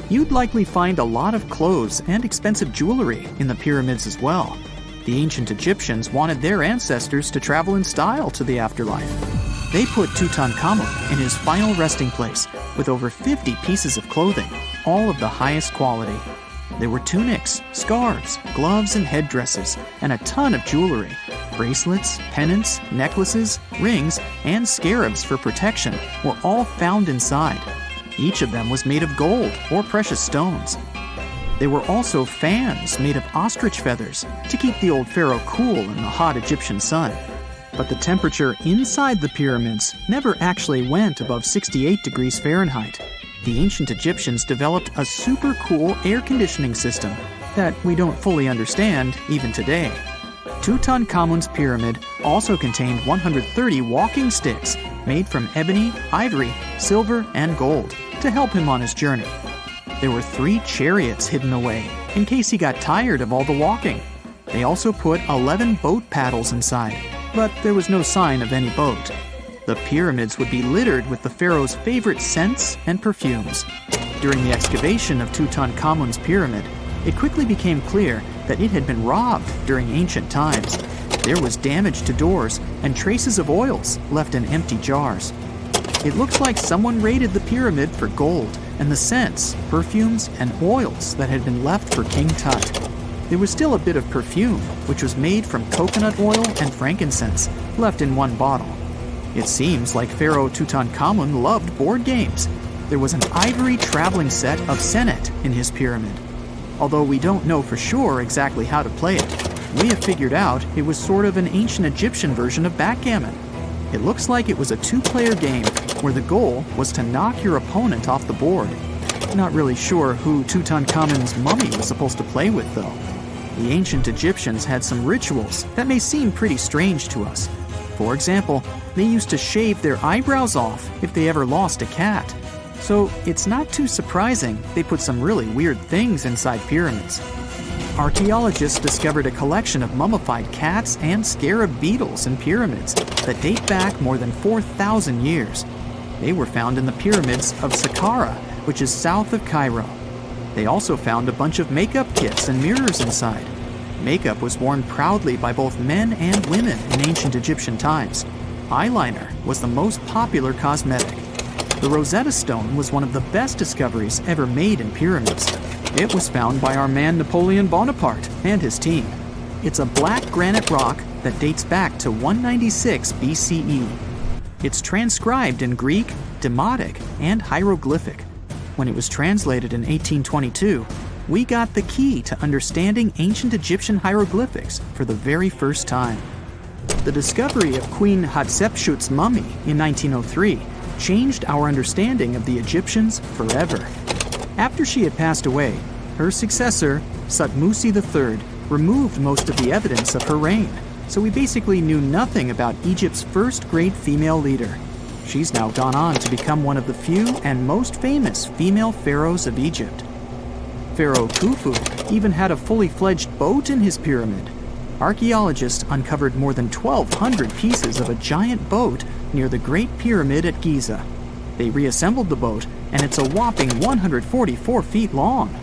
You'd likely find a lot of clothes and expensive jewelry in the pyramids as well. The ancient Egyptians wanted their ancestors to travel in style to the afterlife. They put Tutankhamun in his final resting place with over 50 pieces of clothing, all of the highest quality. There were tunics, scarves, gloves, and headdresses, and a ton of jewelry. Bracelets, pendants, necklaces, rings, and scarabs for protection were all found inside. Each of them was made of gold or precious stones. There were also fans made of ostrich feathers to keep the old pharaoh cool in the hot Egyptian sun. But the temperature inside the pyramids never actually went above 68 degrees Fahrenheit. The ancient Egyptians developed a super cool air conditioning system that we don't fully understand even today. Tutankhamun's pyramid also contained 130 walking sticks made from ebony, ivory, silver, and gold to help him on his journey. There were 3 chariots hidden away in case he got tired of all the walking. They also put 11 boat paddles inside, but there was no sign of any boat. The pyramids would be littered with the pharaoh's favorite scents and perfumes. During the excavation of Tutankhamun's pyramid, it quickly became clear that it had been robbed during ancient times. There was damage to doors and traces of oils left in empty jars. It looks like someone raided the pyramid for gold and the scents, perfumes, and oils that had been left for King Tut. There was still a bit of perfume, which was made from coconut oil and frankincense, left in one bottle. It seems like Pharaoh Tutankhamun loved board games. There was an ivory traveling set of Senet in his pyramid. Although we don't know for sure exactly how to play it, we have figured out it was sort of an ancient Egyptian version of backgammon. It looks like it was a two-player game where the goal was to knock your opponent off the board. Not really sure who Tutankhamun's mummy was supposed to play with, though. The ancient Egyptians had some rituals that may seem pretty strange to us. For example, they used to shave their eyebrows off if they ever lost a cat. So it's not too surprising they put some really weird things inside pyramids. Archaeologists discovered a collection of mummified cats and scarab beetles in pyramids that date back more than 4,000 years. They were found in the pyramids of Saqqara, which is south of Cairo. They also found a bunch of makeup kits and mirrors inside. Makeup was worn proudly by both men and women in ancient Egyptian times. Eyeliner was the most popular cosmetic. The Rosetta Stone was one of the best discoveries ever made in pyramids. It was found by our man Napoleon Bonaparte and his team. It's a black granite rock that dates back to 196 BCE. It's transcribed in Greek, Demotic, and hieroglyphic. When it was translated in 1822, we got the key to understanding ancient Egyptian hieroglyphics for the very first time. The discovery of Queen Hatshepsut's mummy in 1903 changed our understanding of the Egyptians forever. After she had passed away, her successor, Thutmose III, removed most of the evidence of her reign, so we basically knew nothing about Egypt's first great female leader. She's now gone on to become one of the few and most famous female pharaohs of Egypt. Pharaoh Khufu even had a fully fledged boat in his pyramid. Archaeologists uncovered more than 1,200 pieces of a giant boat near the Great Pyramid at Giza. They reassembled the boat, and it's a whopping 144 feet long.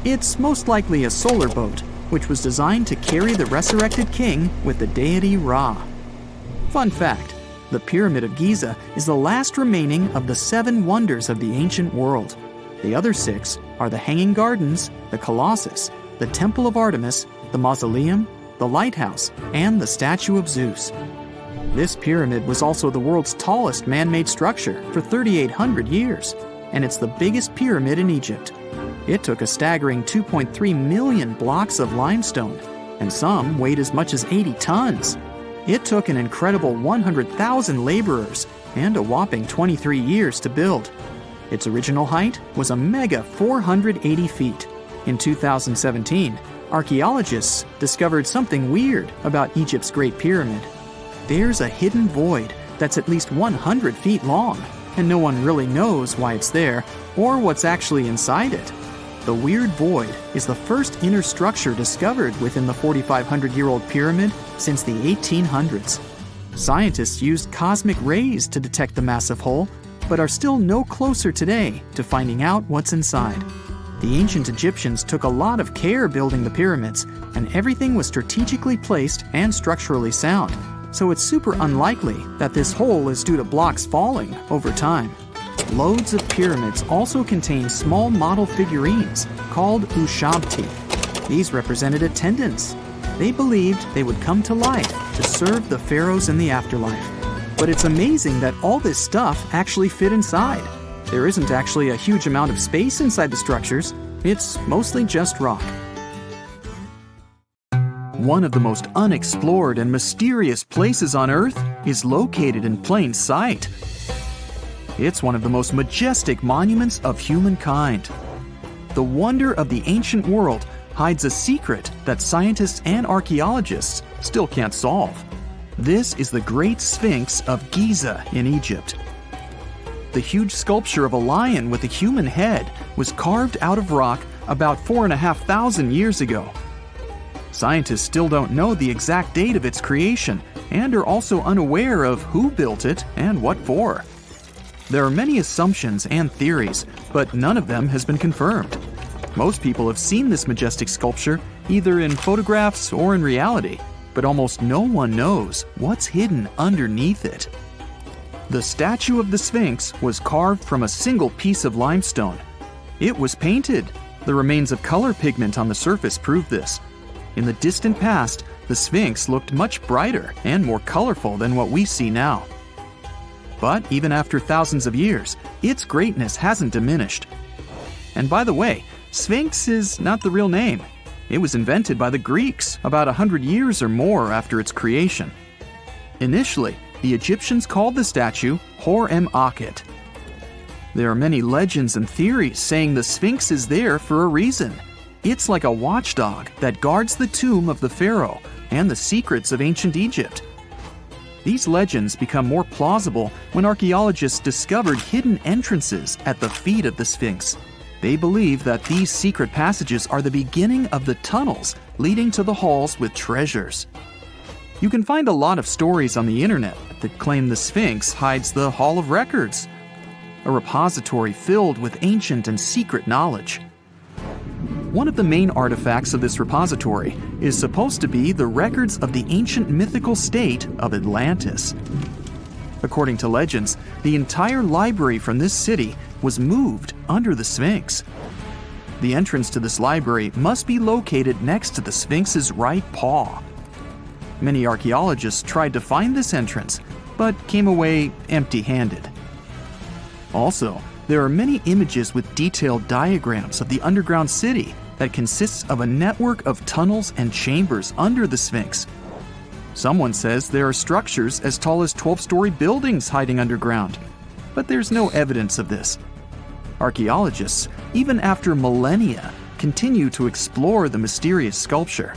It's most likely a solar boat, which was designed to carry the resurrected king with the deity Ra. Fun fact, the Pyramid of Giza is the last remaining of the 7 wonders of the ancient world. The other 6 are the Hanging Gardens, the Colossus, the Temple of Artemis, the Mausoleum, the Lighthouse, and the Statue of Zeus. This pyramid was also the world's tallest man-made structure for 3,800 years, and it's the biggest pyramid in Egypt. It took a staggering 2.3 million blocks of limestone, and some weighed as much as 80 tons. It took an incredible 100,000 laborers and a whopping 23 years to build. Its original height was a mega 480 feet. In 2017, archaeologists discovered something weird about Egypt's Great Pyramid. There's a hidden void that's at least 100 feet long, and no one really knows why it's there or what's actually inside it. The weird void is the first inner structure discovered within the 4,500-year-old pyramid since the 1800s. Scientists used cosmic rays to detect the massive hole, but are still no closer today to finding out what's inside. The ancient Egyptians took a lot of care building the pyramids, and everything was strategically placed and structurally sound, so it's super unlikely that this hole is due to blocks falling over time. Loads of pyramids also contain small model figurines called ushabti. These represented attendants. They believed they would come to life to serve the pharaohs in the afterlife. But it's amazing that all this stuff actually fit inside. There isn't actually a huge amount of space inside the structures. It's mostly just rock. One of the most unexplored and mysterious places on Earth is located in plain sight. It's one of the most majestic monuments of humankind. The wonder of the ancient world hides a secret that scientists and archaeologists still can't solve. This is the Great Sphinx of Giza in Egypt. The huge sculpture of a lion with a human head was carved out of rock about 4,500 years ago. Scientists still don't know the exact date of its creation and are also unaware of who built it and what for. There are many assumptions and theories, but none of them has been confirmed. Most people have seen this majestic sculpture either in photographs or in reality, but almost no one knows what's hidden underneath it. The statue of the Sphinx was carved from a single piece of limestone. It was painted. The remains of color pigment on the surface prove this, In the distant past, the Sphinx looked much brighter and more colorful than what we see now. But even after thousands of years, its greatness hasn't diminished. And by the way, Sphinx is not the real name. It was invented by the Greeks about 100 years or more after its creation. Initially, the Egyptians called the statue Hor-em-Akhet. There are many legends and theories saying the Sphinx is there for a reason. It's like a watchdog that guards the tomb of the pharaoh and the secrets of ancient Egypt. These legends become more plausible when archaeologists discovered hidden entrances at the feet of the Sphinx. They believe that these secret passages are the beginning of the tunnels leading to the halls with treasures. You can find a lot of stories on the internet that claim the Sphinx hides the Hall of Records, a repository filled with ancient and secret knowledge. One of the main artifacts of this repository is supposed to be the records of the ancient mythical state of Atlantis. According to legends, the entire library from this city was moved under the Sphinx. The entrance to this library must be located next to the Sphinx's right paw. Many archaeologists tried to find this entrance, but came away empty-handed. Also, there are many images with detailed diagrams of the underground city that consists of a network of tunnels and chambers under the Sphinx. Someone says there are structures as tall as 12-story buildings hiding underground, but there's no evidence of this. Archaeologists, even after millennia, continue to explore the mysterious sculpture.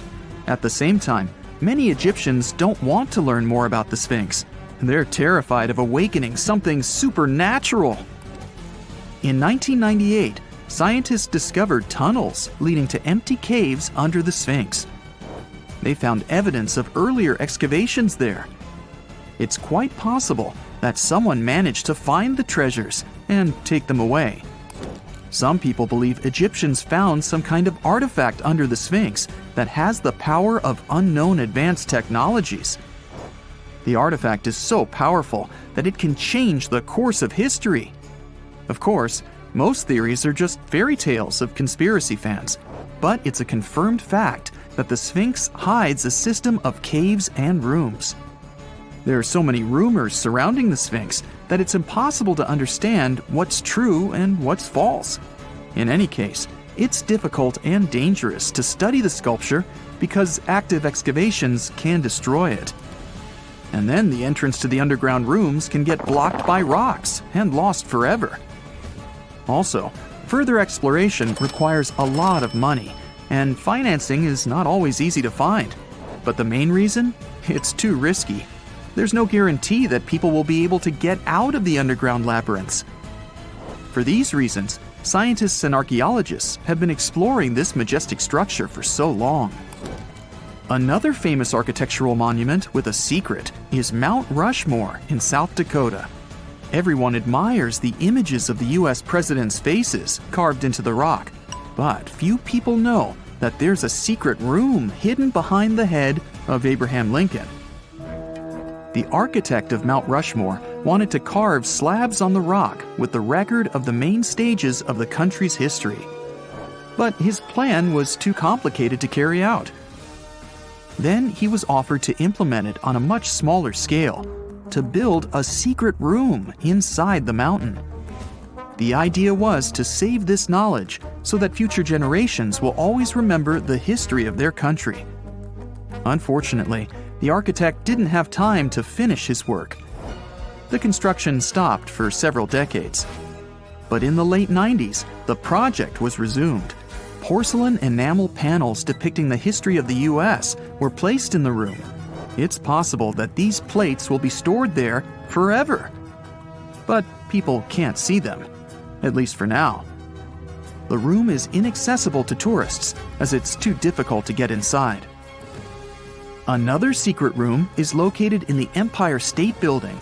At the same time, many Egyptians don't want to learn more about the Sphinx. They're terrified of awakening something supernatural. In 1998, scientists discovered tunnels leading to empty caves under the Sphinx. They found evidence of earlier excavations there. It's quite possible that someone managed to find the treasures and take them away. Some people believe Egyptians found some kind of artifact under the Sphinx that has the power of unknown advanced technologies. The artifact is so powerful that it can change the course of history. Of course, most theories are just fairy tales of conspiracy fans, but it's a confirmed fact that the Sphinx hides a system of caves and rooms. There are so many rumors surrounding the Sphinx that it's impossible to understand what's true and what's false. In any case, it's difficult and dangerous to study the sculpture because active excavations can destroy it. And then the entrance to the underground rooms can get blocked by rocks and lost forever. Also, further exploration requires a lot of money, and financing is not always easy to find. But the main reason? It's too risky. There's no guarantee that people will be able to get out of the underground labyrinths. For these reasons, scientists and archaeologists have been exploring this majestic structure for so long. Another famous architectural monument with a secret is Mount Rushmore in South Dakota. Everyone admires the images of the U.S. presidents' faces carved into the rock, but few people know that there's a secret room hidden behind the head of Abraham Lincoln. The architect of Mount Rushmore wanted to carve slabs on the rock with the record of the main stages of the country's history. But his plan was too complicated to carry out. Then he was offered to implement it on a much smaller scale, to build a secret room inside the mountain. The idea was to save this knowledge so that future generations will always remember the history of their country. Unfortunately, the architect didn't have time to finish his work. The construction stopped for several decades. But in the late 90s, the project was resumed. Porcelain enamel panels depicting the history of the U.S. were placed in the room. It's possible that these plates will be stored there forever. But people can't see them, at least for now. The room is inaccessible to tourists as it's too difficult to get inside. Another secret room is located in the Empire State Building.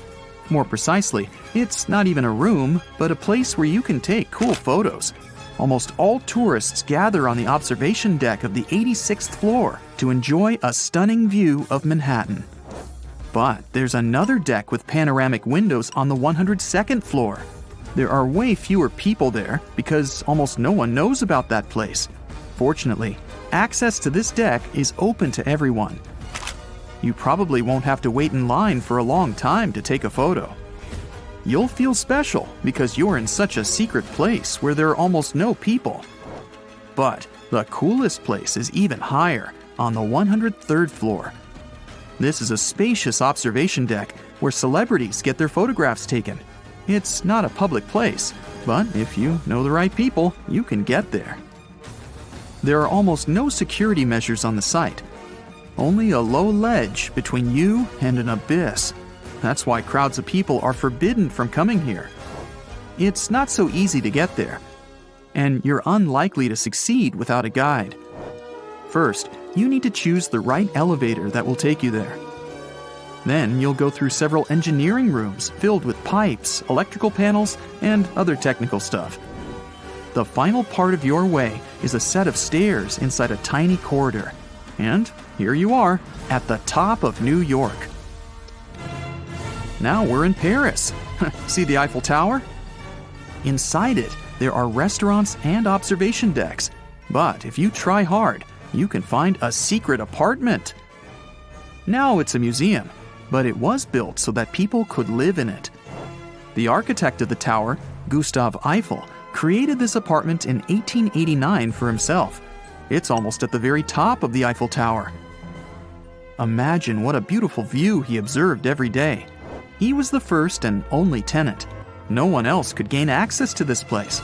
More precisely, it's not even a room, but a place where you can take cool photos. Almost all tourists gather on the observation deck of the 86th floor to enjoy a stunning view of Manhattan. But there's another deck with panoramic windows on the 102nd floor. There are way fewer people there because almost no one knows about that place. Fortunately, access to this deck is open to everyone. You probably won't have to wait in line for a long time to take a photo. You'll feel special because you're in such a secret place where there are almost no people. But the coolest place is even higher, on the 103rd floor. This is a spacious observation deck where celebrities get their photographs taken. It's not a public place, but if you know the right people, you can get there. There are almost no security measures on the site. Only a low ledge between you and an abyss. That's why crowds of people are forbidden from coming here. It's not so easy to get there, and you're unlikely to succeed without a guide. First, you need to choose the right elevator that will take you there. Then you'll go through several engineering rooms filled with pipes, electrical panels, and other technical stuff. The final part of your way is a set of stairs inside a tiny corridor. And here you are, at the top of New York. Now we're in Paris. See the Eiffel Tower? Inside it, there are restaurants and observation decks. But if you try hard, you can find a secret apartment. Now it's a museum, but it was built so that people could live in it. The architect of the tower, Gustav Eiffel, created this apartment in 1889 for himself. It's almost at the very top of the Eiffel Tower. Imagine what a beautiful view he observed every day. He was the first and only tenant. No one else could gain access to this place.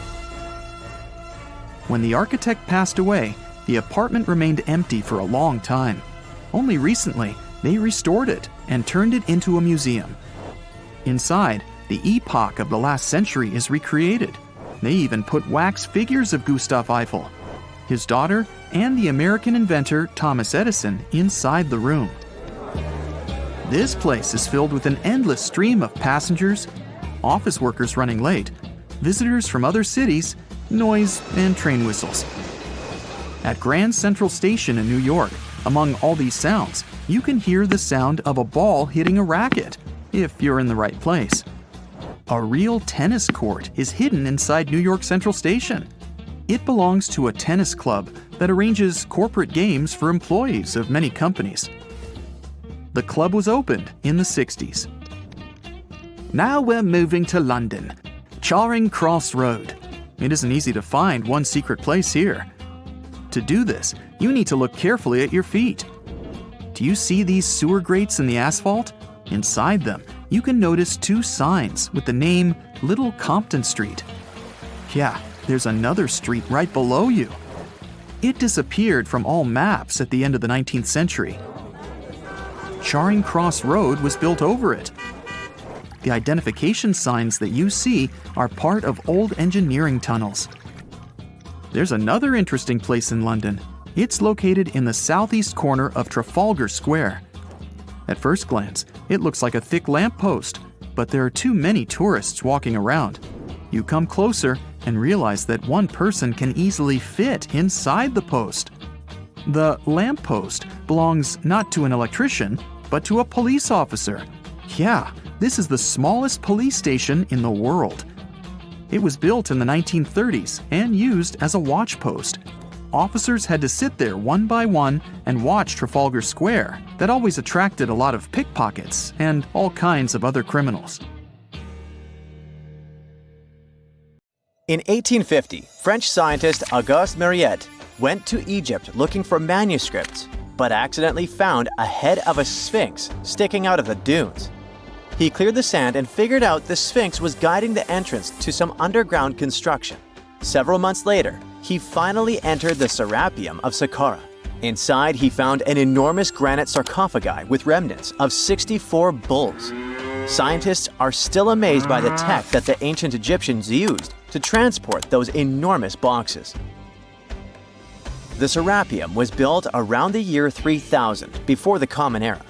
When the architect passed away, the apartment remained empty for a long time. Only recently, they restored it and turned it into a museum. Inside, the epoch of the last century is recreated. They even put wax figures of Gustav Eiffel, his daughter, and the American inventor Thomas Edison inside the room. This place is filled with an endless stream of passengers, office workers running late, visitors from other cities, noise, and train whistles. At Grand Central Station in New York, among all these sounds, you can hear the sound of a ball hitting a racket, if you're in the right place. A real tennis court is hidden inside New York Central Station. It belongs to a tennis club that arranges corporate games for employees of many companies. The club was opened in the 60s. Now we're moving to London, Charing Cross Road. It isn't easy to find one secret place here. To do this, you need to look carefully at your feet. Do you see these sewer grates in the asphalt? Inside them, you can notice two signs with the name Little Compton Street. Yeah, there's another street right below you. It disappeared from all maps at the end of the 19th century. Charing Cross Road was built over it. The identification signs that you see are part of old engineering tunnels. There's another interesting place in London. It's located in the southeast corner of Trafalgar Square. At first glance, it looks like a thick lamppost, but there are too many tourists walking around. You come closer and realize that one person can easily fit inside the post. The lamppost belongs not to an electrician, but to a police officer. Yeah, this is the smallest police station in the world. It was built in the 1930s and used as a watch post. Officers had to sit there one by one and watch Trafalgar Square. That always attracted a lot of pickpockets and all kinds of other criminals. In 1850, French scientist Auguste Mariette went to Egypt looking for manuscripts, but accidentally found a head of a sphinx sticking out of the dunes. He cleared the sand and figured out the sphinx was guiding the entrance to some underground construction. Several months later, he finally entered the Serapeum of Saqqara. Inside, he found an enormous granite sarcophagi with remnants of 64 bulls. Scientists are still amazed by the tech that the ancient Egyptians used to transport those enormous boxes. The Serapeum was built around the year 3000 before the Common Era.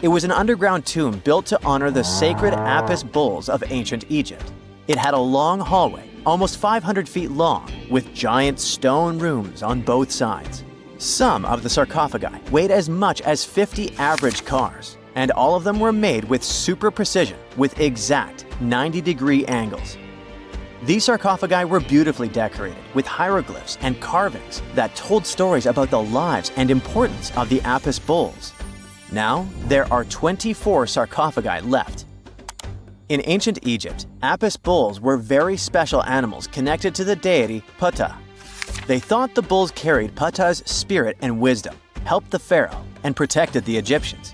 It was an underground tomb built to honor the sacred Apis bulls of ancient Egypt. It had a long hallway, almost 500 feet long, with giant stone rooms on both sides. Some of the sarcophagi weighed as much as 50 average cars, and all of them were made with super precision with exact 90-degree angles. These sarcophagi were beautifully decorated with hieroglyphs and carvings that told stories about the lives and importance of the Apis bulls. Now, there are 24 sarcophagi left. In ancient Egypt, Apis bulls were very special animals connected to the deity Ptah. They thought the bulls carried Ptah's spirit and wisdom, helped the pharaoh, and protected the Egyptians.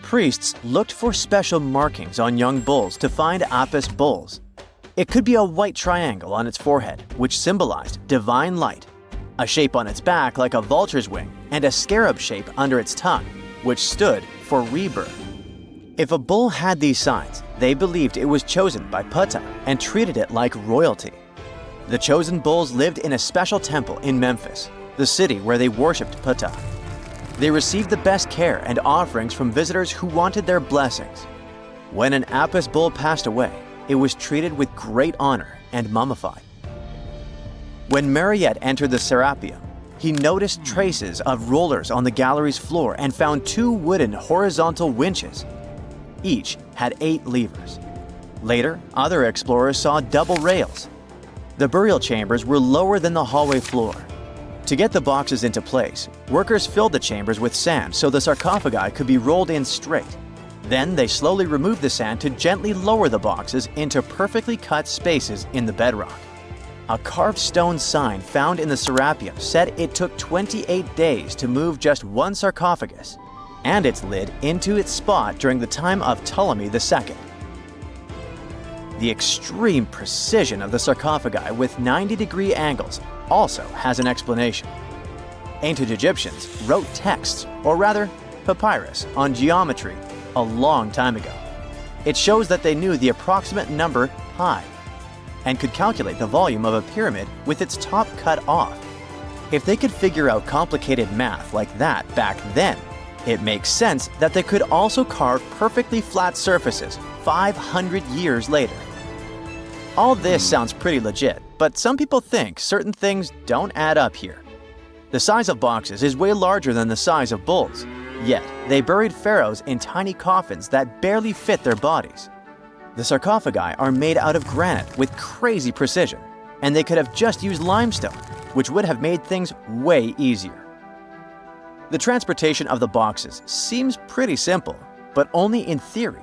Priests looked for special markings on young bulls to find Apis bulls. It could be a white triangle on its forehead, which symbolized divine light, a shape on its back like a vulture's wing, and a scarab shape under its tongue, which stood for rebirth. If a bull had these signs, they believed it was chosen by Ptah and treated it like royalty. The chosen bulls lived in a special temple in Memphis, the city where they worshipped Ptah. They received the best care and offerings from visitors who wanted their blessings. When an Apis bull passed away, it was treated with great honor and mummified. When Mariette entered the Serapeum, he noticed traces of rollers on the gallery's floor and found 2 wooden horizontal winches. Each had 8 levers. Later, other explorers saw double rails. The burial chambers were lower than the hallway floor. To get the boxes into place, workers filled the chambers with sand so the sarcophagi could be rolled in straight. Then they slowly removed the sand to gently lower the boxes into perfectly cut spaces in the bedrock. A carved stone sign found in the Serapeum said it took 28 days to move just one sarcophagus and its lid into its spot during the time of Ptolemy II. The extreme precision of the sarcophagi with 90-degree angles also has an explanation. Ancient Egyptians wrote texts, or rather, papyrus, on geometry a long time ago. It shows that they knew the approximate number pi and could calculate the volume of a pyramid with its top cut off. If they could figure out complicated math like that back then, it makes sense that they could also carve perfectly flat surfaces 500 years later. All this sounds pretty legit, but some people think certain things don't add up here. The size of boxes is way larger than the size of bulls, yet they buried pharaohs in tiny coffins that barely fit their bodies. The sarcophagi are made out of granite with crazy precision, and they could have just used limestone, which would have made things way easier. The transportation of the boxes seems pretty simple, but only in theory.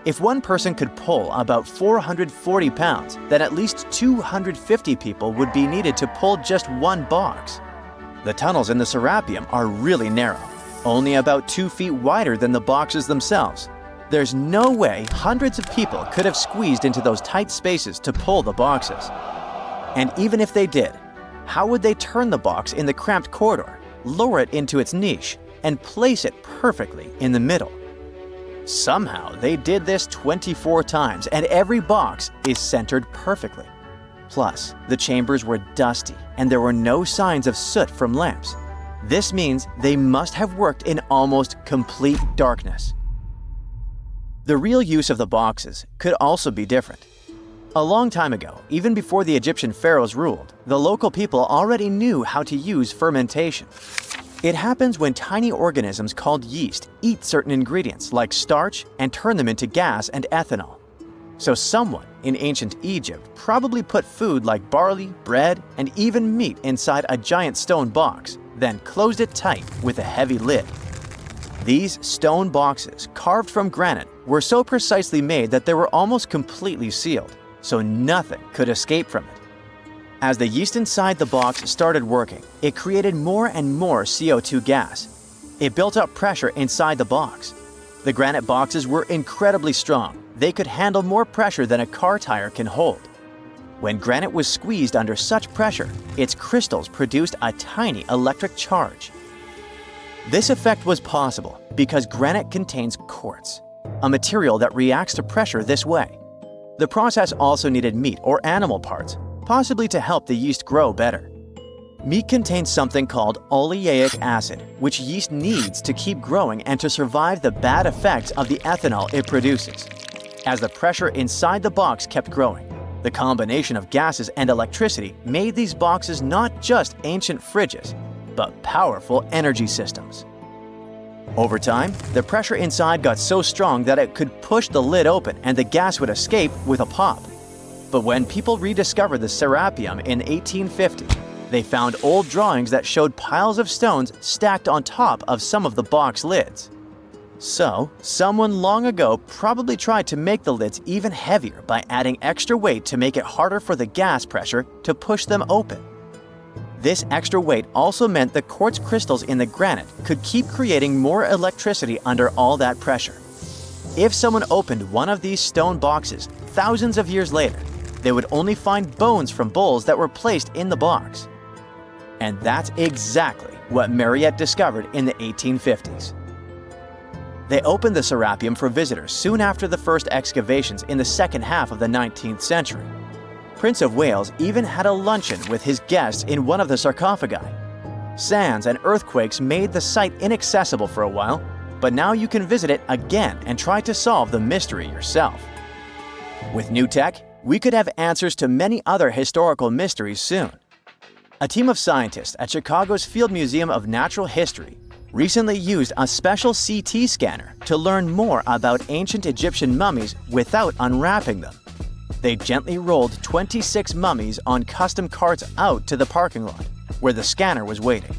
If one person could pull about 440 pounds, then at least 250 people would be needed to pull just one box. The tunnels in the Serapeum are really narrow, only about 2 feet wider than the boxes themselves. There's no way hundreds of people could have squeezed into those tight spaces to pull the boxes. And even if they did, how would they turn the box in the cramped corridor, lower it into its niche, and place it perfectly in the middle? Somehow they did this 24 times, and every box is centered perfectly. Plus, the chambers were dusty, and there were no signs of soot from lamps. This means they must have worked in almost complete darkness. The real use of the boxes could also be different. A long time ago, even before the Egyptian pharaohs ruled, the local people already knew how to use fermentation. It happens when tiny organisms called yeast eat certain ingredients like starch and turn them into gas and ethanol. So someone in ancient Egypt probably put food like barley, bread, and even meat inside a giant stone box, then closed it tight with a heavy lid. These stone boxes, carved from granite, were so precisely made that they were almost completely sealed, so nothing could escape from it. As the yeast inside the box started working, it created more and more CO2 gas. It built up pressure inside the box. The granite boxes were incredibly strong. They could handle more pressure than a car tire can hold. When granite was squeezed under such pressure, its crystals produced a tiny electric charge. This effect was possible because granite contains quartz, a material that reacts to pressure this way. The process also needed meat or animal parts, possibly to help the yeast grow better. Meat contains something called oleic acid, which yeast needs to keep growing and to survive the bad effects of the ethanol it produces. As the pressure inside the box kept growing, the combination of gases and electricity made these boxes not just ancient fridges, but powerful energy systems. Over time, the pressure inside got so strong that it could push the lid open and the gas would escape with a pop. But when people rediscovered the Serapeum in 1850, they found old drawings that showed piles of stones stacked on top of some of the box lids. So, someone long ago probably tried to make the lids even heavier by adding extra weight to make it harder for the gas pressure to push them open. This extra weight also meant the quartz crystals in the granite could keep creating more electricity under all that pressure. If someone opened one of these stone boxes thousands of years later, they would only find bones from bowls that were placed in the box. And that's exactly what Mariette discovered in the 1850s. They opened the Serapeum for visitors soon after the first excavations in the second half of the 19th century. Prince of Wales even had a luncheon with his guests in one of the sarcophagi. Sands and earthquakes made the site inaccessible for a while, but now you can visit it again and try to solve the mystery yourself. With new tech, we could have answers to many other historical mysteries soon. A team of scientists at Chicago's Field Museum of Natural History recently used a special CT scanner to learn more about ancient Egyptian mummies without unwrapping them. They gently rolled 26 mummies on custom carts out to the parking lot, where the scanner was waiting.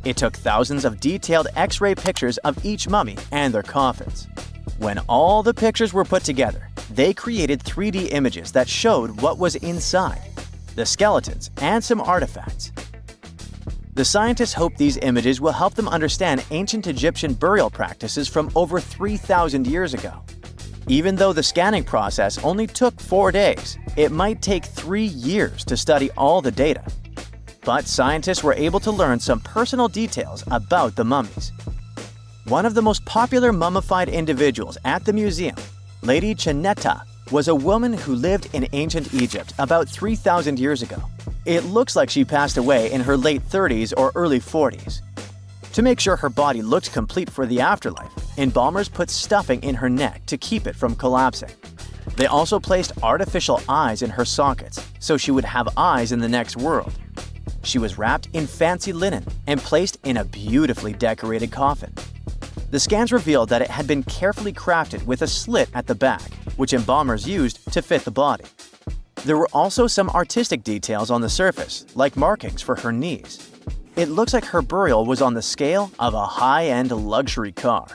It took thousands of detailed X-ray pictures of each mummy and their coffins. When all the pictures were put together, they created 3D images that showed what was inside, the skeletons, and some artifacts. The scientists hope these images will help them understand ancient Egyptian burial practices from over 3,000 years ago. Even though the scanning process only took 4 days, it might take 3 years to study all the data. But scientists were able to learn some personal details about the mummies. One of the most popular mummified individuals at the museum, Lady Chineta, was a woman who lived in ancient Egypt about 3,000 years ago. It looks like she passed away in her late 30s or early 40s. To make sure her body looked complete for the afterlife, embalmers put stuffing in her neck to keep it from collapsing. They also placed artificial eyes in her sockets, so she would have eyes in the next world. She was wrapped in fancy linen and placed in a beautifully decorated coffin. The scans revealed that it had been carefully crafted with a slit at the back, which embalmers used to fit the body. There were also some artistic details on the surface, like markings for her knees. It looks like her burial was on the scale of a high-end luxury car.